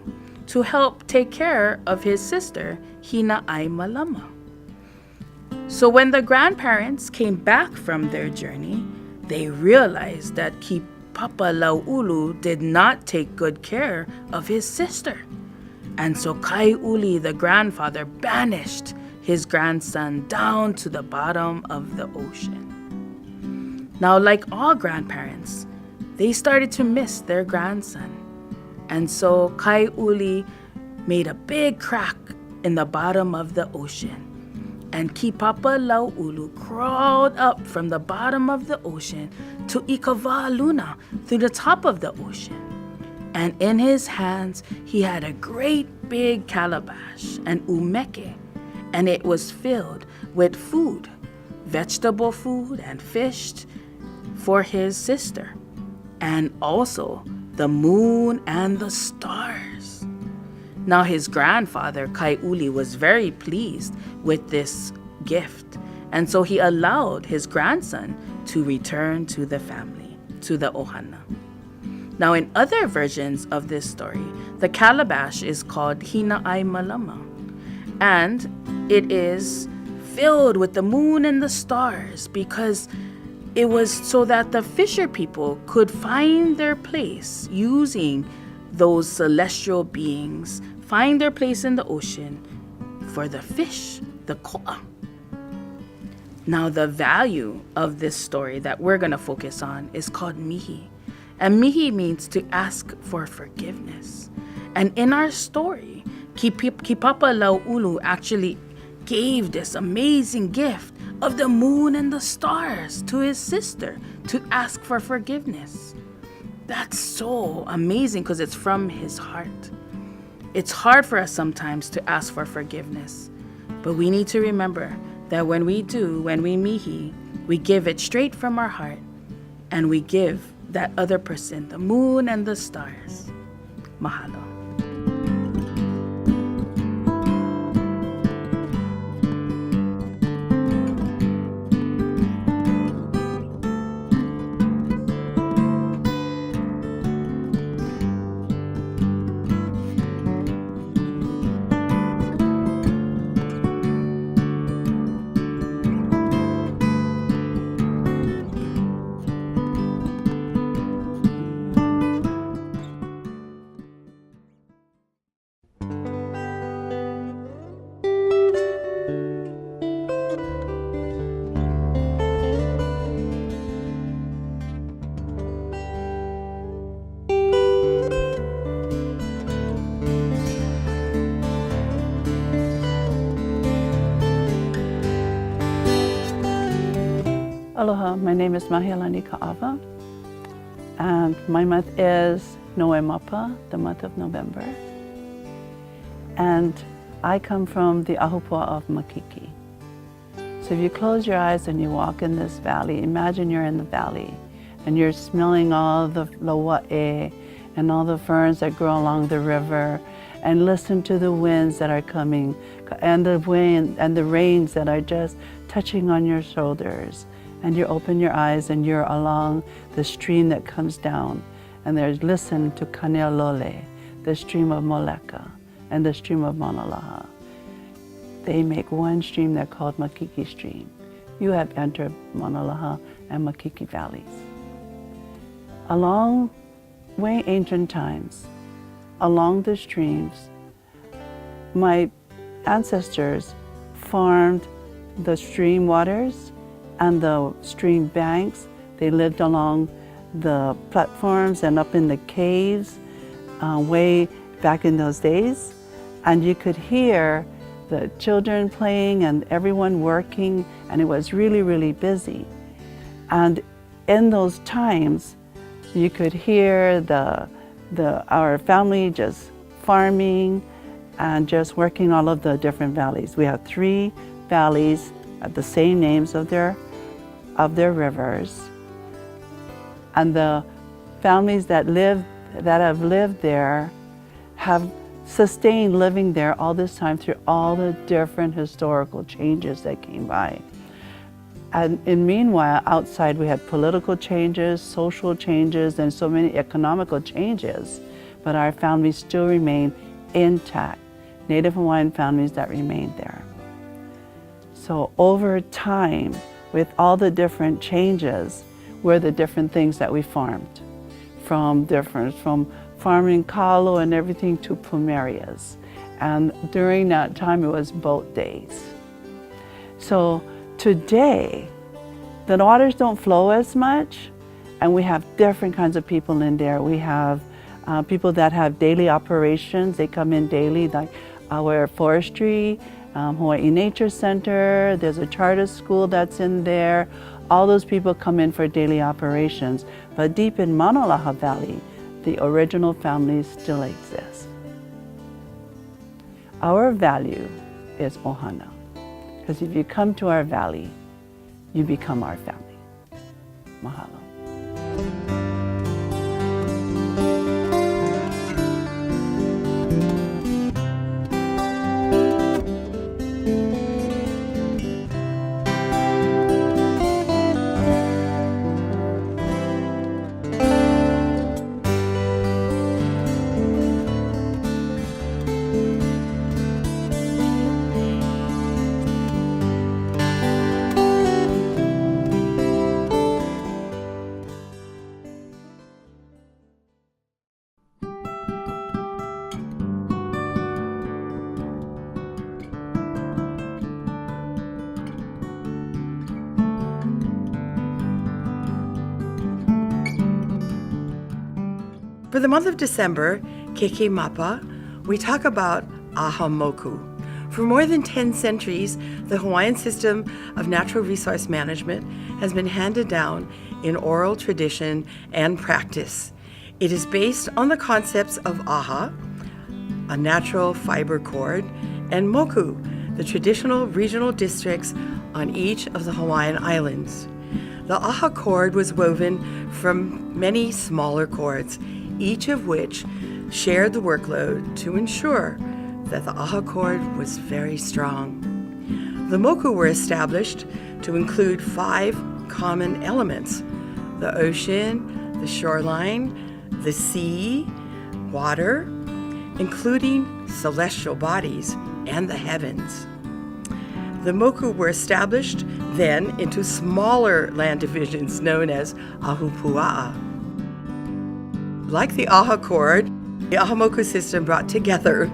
S1: to help take care of his sister, Hina ai Malama. So when the grandparents came back from their journey, they realized that Ki Papa Lau Ulu did not take good care of his sister. And so Kai Uli, the grandfather, banished his grandson down to the bottom of the ocean. Now, like all grandparents, they started to miss their grandson. And so Kai Uli made a big crack in the bottom of the ocean. And Ki Papa Lau Ulu crawled up from the bottom of the ocean to Ikava Luna through the top of the ocean. And in his hands, he had a great big calabash, an umeke, and it was filled with food, vegetable food and fish, for his sister, and also the moon and the stars. Now his grandfather, Kai Uli, was very pleased with this gift, and so he allowed his grandson to return to the family, to the ohana. Now in other versions of this story, the calabash is called Hina ai Malama, and it is filled with the moon and the stars because it was so that the fisher people could find their place using those celestial beings, find their place in the ocean for the fish, the ko'a. Now, the value of this story that we're going to focus on is called mihi. And mihi means to ask for forgiveness. And in our story, Kipapa Lau'ulu actually gave this amazing gift of the moon and the stars to his sister to ask for forgiveness. That's so amazing because it's from his heart. It's hard for us sometimes to ask for forgiveness, but we need to remember that when we mihi, we give it straight from our heart, and we give that other person the moon and the stars. Mahalo.
S3: Aloha, my name is Mahina Ka'ava, and my month is Noemapa, the month of November. And I come from the Ahupua of Makiki. So if you close your eyes and you walk in this valley, imagine you're in the valley and you're smelling all the laua'e and all the ferns that grow along the river, and listen to the winds that are coming and the wind and the rains that are just touching on your shoulders. And you open your eyes and you're along the stream that comes down, and there's listen to Kanealole, the stream of Moleka and the stream of Maunalaha. They make one stream they're called Makiki Stream. You have entered Maunalaha and Makiki valleys. Along way ancient times, along the streams, my ancestors farmed the stream waters and the stream banks. They lived along the platforms and up in the caves way back in those days. And you could hear the children playing and everyone working, and it was really, really busy. And in those times, you could hear our family just farming and just working all of the different valleys. We have 3 valleys at the same names of their rivers, and the families that have lived there have sustained living there all this time through all the different historical changes that came by. And meanwhile, outside we had political changes, social changes, and so many economical changes, but our families still remain intact, Native Hawaiian families that remained there. So over time, with all the different changes, were the different things that we farmed, from farming kalo and everything to plumerias. And during that time, it was boat days. So today, the waters don't flow as much, and we have different kinds of people in there. We have people that have daily operations. They come in daily, like our forestry, Hawaii Nature Center, there's a charter school that's in there. All those people come in for daily operations. But deep in Maunalaha Valley, the original families still exist. Our value is ohana, because if you come to our valley, you become our family. Mahalo.
S6: For the month of December, Keke Mapa, we talk about aha moku. For more than 10 centuries, the Hawaiian system of natural resource management has been handed down in oral tradition and practice. It is based on the concepts of aha, a natural fiber cord, and moku, the traditional regional districts on each of the Hawaiian islands. The aha cord was woven from many smaller cords, each of which shared the workload to ensure that the aha cord was very strong. The moku were established to include 5 common elements: the ocean, the shoreline, the sea, water, including celestial bodies, and the heavens. The moku were established then into smaller land divisions known as ahupua'a. Like the aha cord, the aha moku system brought together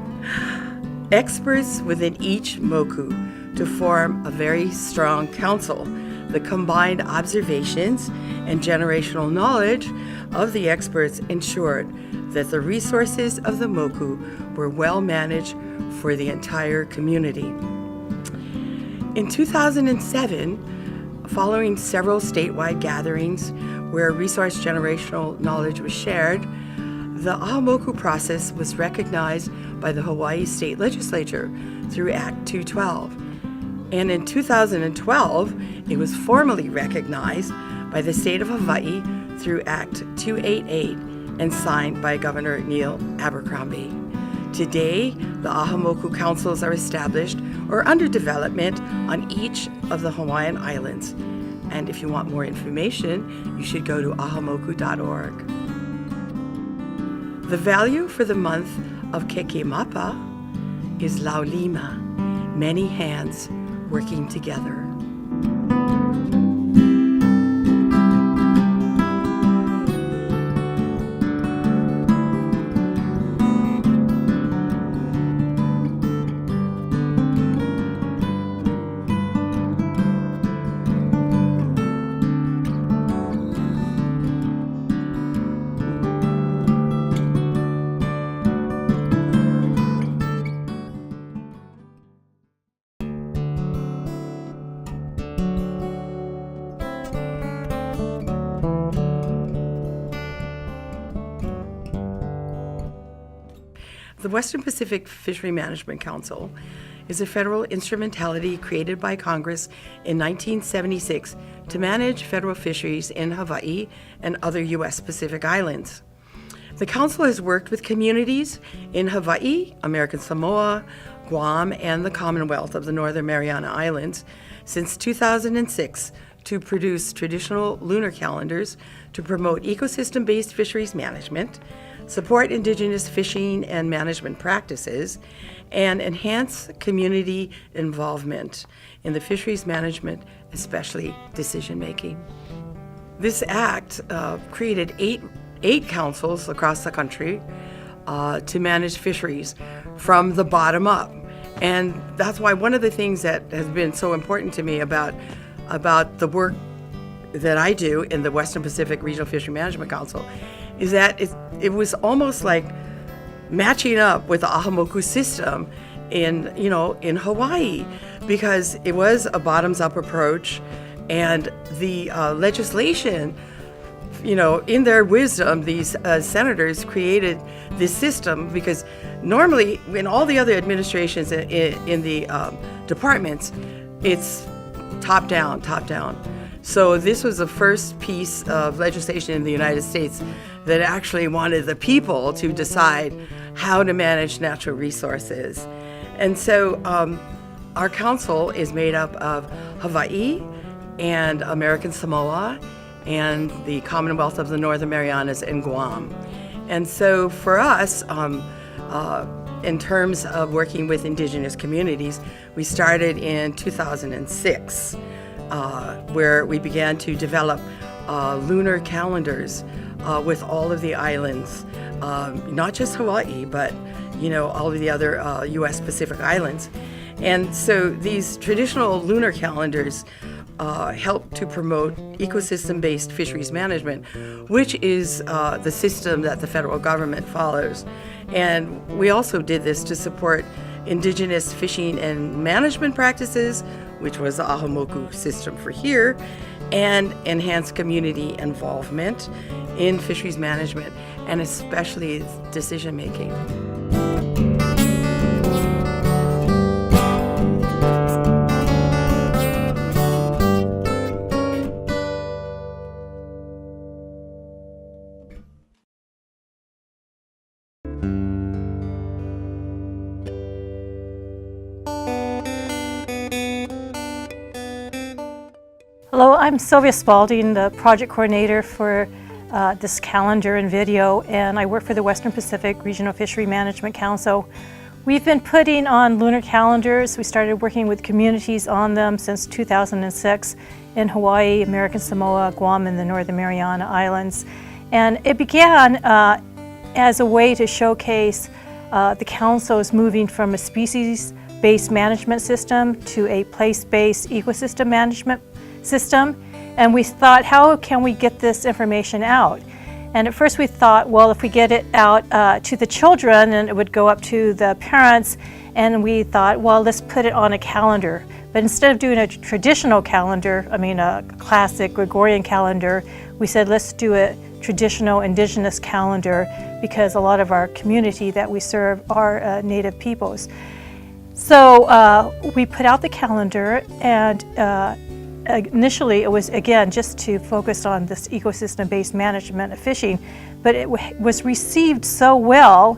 S6: experts within each moku to form a very strong council. The combined observations and generational knowledge of the experts ensured that the resources of the moku were well managed for the entire community. In 2007, following several statewide gatherings where resource generational knowledge was shared, the aha moku process was recognized by the Hawaii State Legislature through Act 212. And in 2012, it was formally recognized by the state of Hawaii through Act 288 and signed by Governor Neil Abercrombie. Today, the aha moku councils are established or under development on each of the Hawaiian islands. And if you want more information, you should go to ahamoku.org. The value for the month of Keke Mapa is laulima, many hands working together. The Western Pacific Fishery Management Council is a federal instrumentality created by Congress in 1976 to manage federal fisheries in Hawaii and other U.S. Pacific islands. The council has worked with communities in Hawaii, American Samoa, Guam, and the Commonwealth of the Northern Mariana Islands since 2006 to produce traditional lunar calendars to promote ecosystem-based fisheries management, support indigenous fishing and management practices, and enhance community involvement in the fisheries management, especially decision-making. This act created eight councils across the country to manage fisheries from the bottom up. And that's why one of the things that has been so important to me about the work that I do in the Western Pacific Regional Fishery Management Council is that it was almost like matching up with the aha moku system in Hawaii, because it was a bottoms-up approach, and the legislation, in their wisdom, these senators created this system, because normally in all the other administrations in the departments, it's top down. So this was the first piece of legislation in the United States that actually wanted the people to decide how to manage natural resources. And so our council is made up of Hawaii and American Samoa and the Commonwealth of the Northern Marianas and Guam. And so for us, in terms of working with indigenous communities, we started in 2006, where we began to develop lunar calendars with all of the islands, not just Hawaii, but all of the other U.S. Pacific islands. And so these traditional lunar calendars help to promote ecosystem-based fisheries management, which is the system that the federal government follows. And we also did this to support indigenous fishing and management practices, which was the Ahamoku system for here, and enhance community involvement in fisheries management, and especially decision making.
S7: Hello, I'm Sylvia Spalding, the project coordinator for this calendar and video, and I work for the Western Pacific Regional Fishery Management Council. We've been putting on lunar calendars. We started working with communities on them since 2006 in Hawaii, American Samoa, Guam, and the Northern Mariana Islands. And it began as a way to showcase the council's moving from a species-based management system to a place-based ecosystem management system, and we thought, how can we get this information out? And at first we thought, well, if we get it out to the children, and it would go up to the parents, and we thought, well, let's put it on a calendar. But instead of doing a traditional calendar, a classic Gregorian calendar, we said, let's do a traditional indigenous calendar, because a lot of our community that we serve are Native peoples. So we put out the calendar, and initially, it was, again, just to focus on this ecosystem-based management of fishing, but it was received so well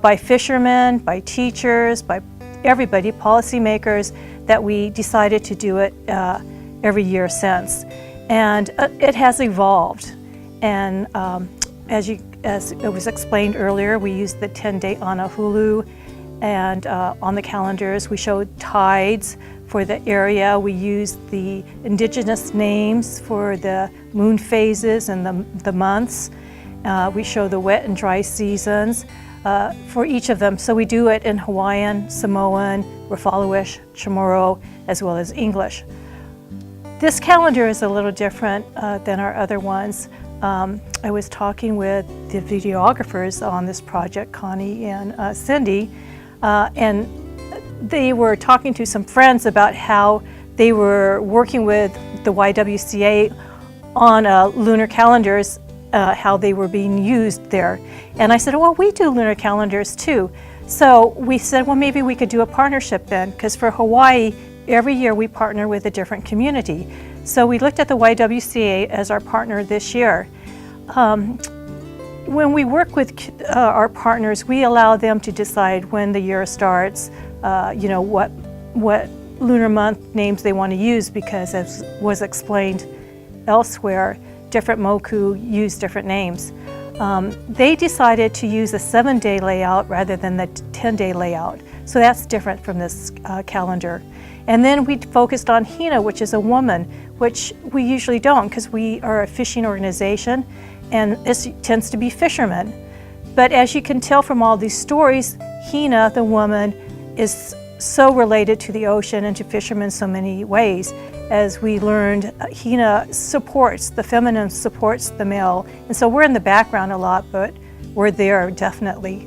S7: by fishermen, by teachers, by everybody, policymakers, that we decided to do it every year since. And it has evolved. And as it was explained earlier, we used the 10-day Anahulu, and on the calendars we showed tides for the area. We used the indigenous names for the moon phases and the months. We show the wet and dry seasons for each of them. So we do it in Hawaiian, Samoan, Rafalawish, Chamorro, as well as English. This calendar is a little different than our other ones. I was talking with the videographers on this project, Connie and Cindy, and they were talking to some friends about how they were working with the YWCA on lunar calendars, how they were being used there. And I said, well, we do lunar calendars too. So we said, well, maybe we could do a partnership then, because for Hawaii, every year we partner with a different community. So we looked at the YWCA as our partner this year. When we work with our partners, we allow them to decide when the year starts, what lunar month names they want to use, because as was explained elsewhere, different moku use different names. They decided to use a 7-day layout rather than the 10-day layout. So that's different from this calendar. And then we focused on Hina, which is a woman, which we usually don't, because we are a fishing organization and this tends to be fishermen. But as you can tell from all these stories, Hina, the woman, is so related to the ocean and to fishermen in so many ways. As we learned, Hina supports, the feminine supports the male. And so we're in the background a lot, but we're there definitely.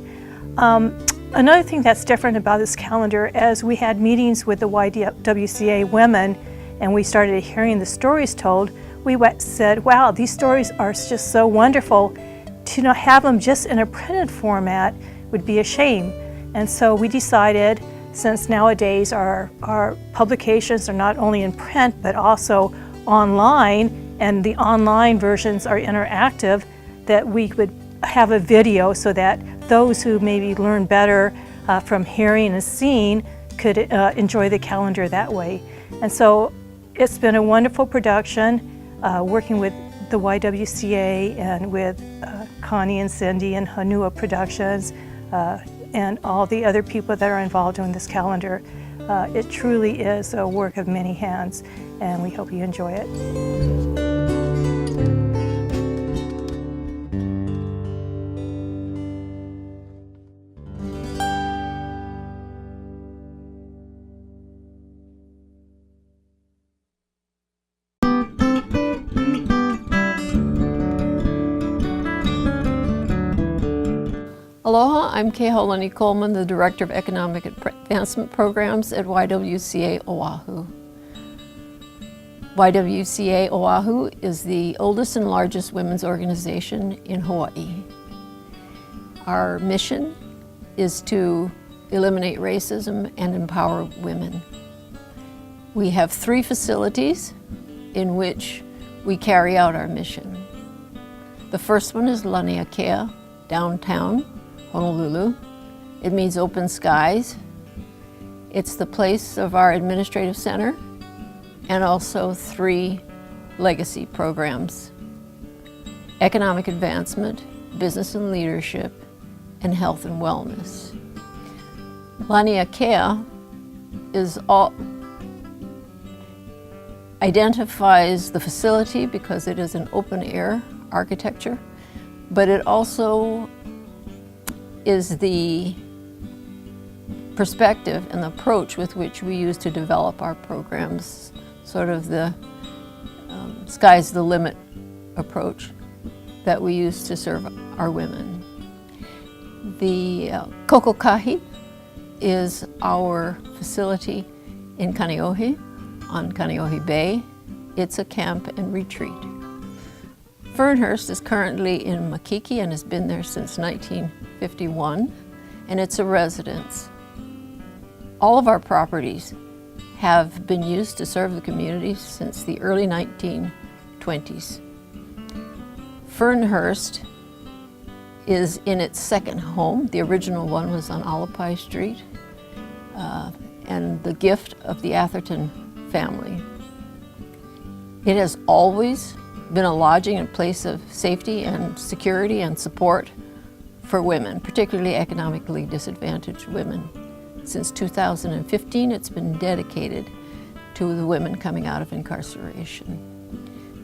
S7: Another thing that's different about this calendar, as we had meetings with the YWCA women and we started hearing the stories told, we said, wow, these stories are just so wonderful. To not have them just in a printed format would be a shame. And so we decided, since nowadays our publications are not only in print but also online, and the online versions are interactive, that we would have a video so that those who maybe learn better from hearing and seeing could enjoy the calendar that way. And so it's been a wonderful production, working with the YWCA and with Connie and Cindy and Hanua Productions and all the other people that are involved in this calendar. It truly is a work of many hands, and we hope you enjoy it.
S8: Aloha, I'm Kaulana Coleman, the Director of Economic Advancement Programs at YWCA Oahu. YWCA Oahu is the oldest and largest women's organization in Hawaii. Our mission is to eliminate racism and empower women. We have 3 facilities in which we carry out our mission. The first one is Lani Akea, downtown Honolulu. It means open skies. It's the place of our administrative center and also 3 legacy programs: economic advancement, business and leadership, and health and wellness. Lani Akea identifies the facility because it is an open air architecture, but it also is the perspective and the approach with which we use to develop our programs, sort of the sky's the limit approach that we use to serve our women. The Kokokahi is our facility in Kaneohe, on Kaneohe Bay. It's a camp and retreat. Fernhurst is currently in Makiki and has been there since 1951, and it's a residence. All of our properties have been used to serve the community since the early 1920s. Fernhurst is in its second home. The original one was on Alapai Street, and the gift of the Atherton family. It has always been a lodging and place of safety and security and support for women, particularly economically disadvantaged women. Since 2015, it's been dedicated to the women coming out of incarceration.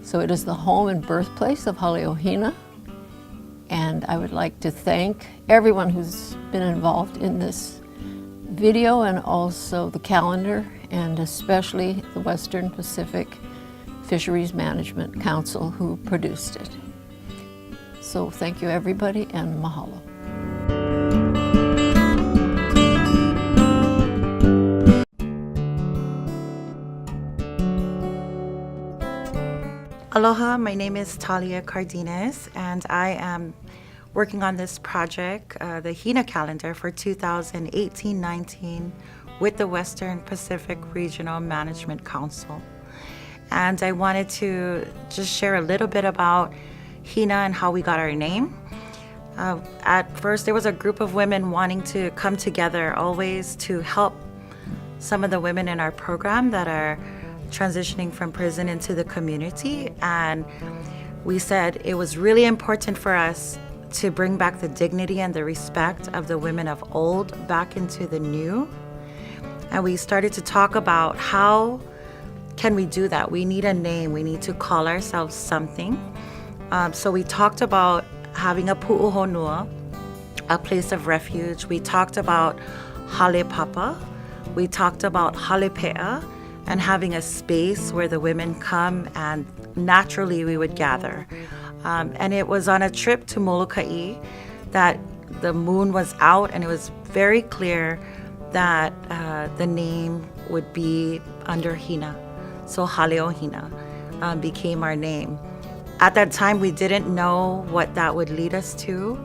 S8: So it is the home and birthplace of Haleohina, and I would like to thank everyone who's been involved in this video and also the calendar, and especially the Western Pacific Fisheries Management Council who produced it. So thank you everybody, and mahalo.
S9: Aloha, my name is Talia Cardenas, and I am working on this project, the Hina calendar for 2018-19 with the Western Pacific Regional Management Council. And I wanted to just share a little bit about Hina and how we got our name. At first, there was a group of women wanting to come together always to help some of the women in our program that are transitioning from prison into the community. And we said it was really important for us to bring back the dignity and the respect of the women of old back into the new. And we started to talk about how can we do that? We need a name. We need to call ourselves something. So we talked about having a pu'uhonua, a place of refuge. We talked about hale papa. We talked about hale pe'a, and having a space where the women come and naturally we would gather. And it was on a trip to Molokai that the moon was out, and it was very clear that the name would be under Hina. So Haleohina became our name. At that time, we didn't know what that would lead us to.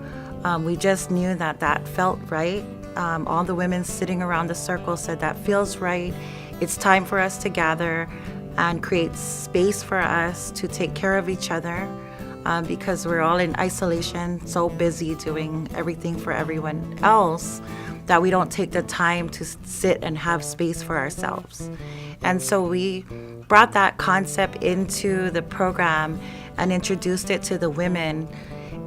S9: We just knew that that felt right. All the women sitting around the circle said that feels right. It's time for us to gather and create space for us to take care of each other, because we're all in isolation, so busy doing everything for everyone else that we don't take the time to sit and have space for ourselves. And so we brought that concept into the program and introduced it to the women.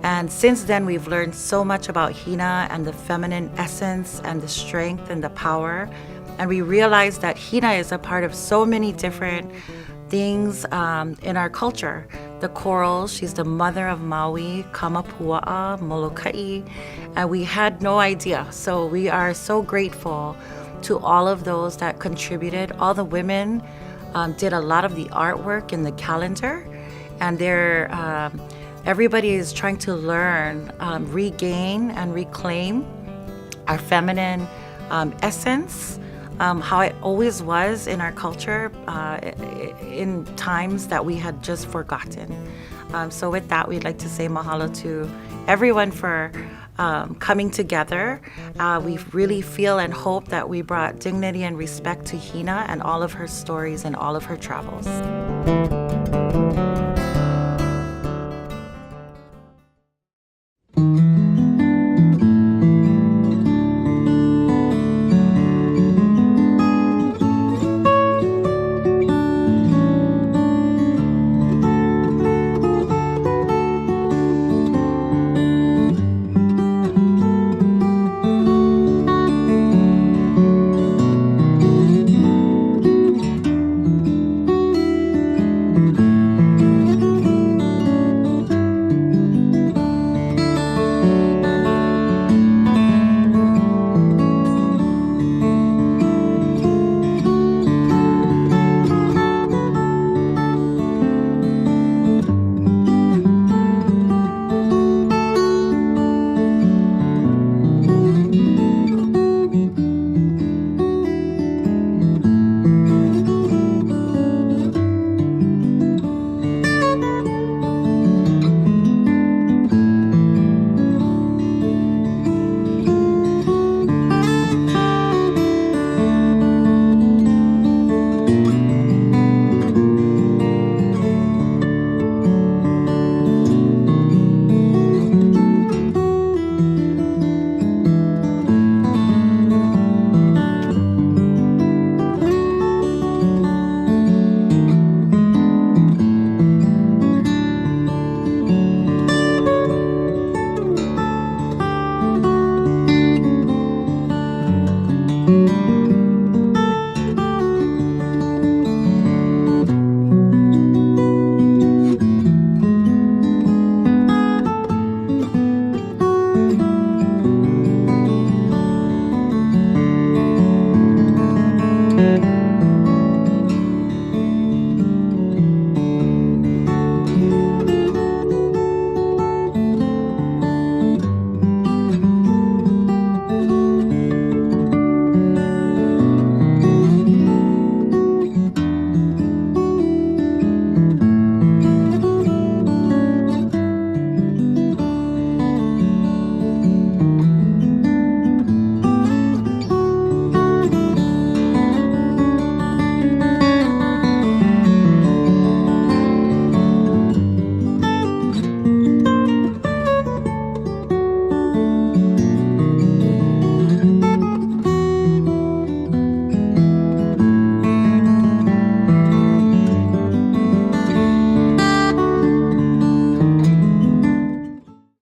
S9: And since then, we've learned so much about Hina and the feminine essence and the strength and the power. And we realized that Hina is a part of so many different things in our culture. The coral, she's the mother of Maui, Kamapua'a, Molokai, and we had no idea. So we are so grateful to all of those that contributed. All the women did a lot of the artwork in the calendar, and everybody is trying to learn, regain and reclaim our feminine essence, how it always was in our culture in times that we had just forgotten. So with that, we'd like to say mahalo to everyone for coming together. We really feel and hope that we brought dignity and respect to Hina and all of her stories and all of her travels.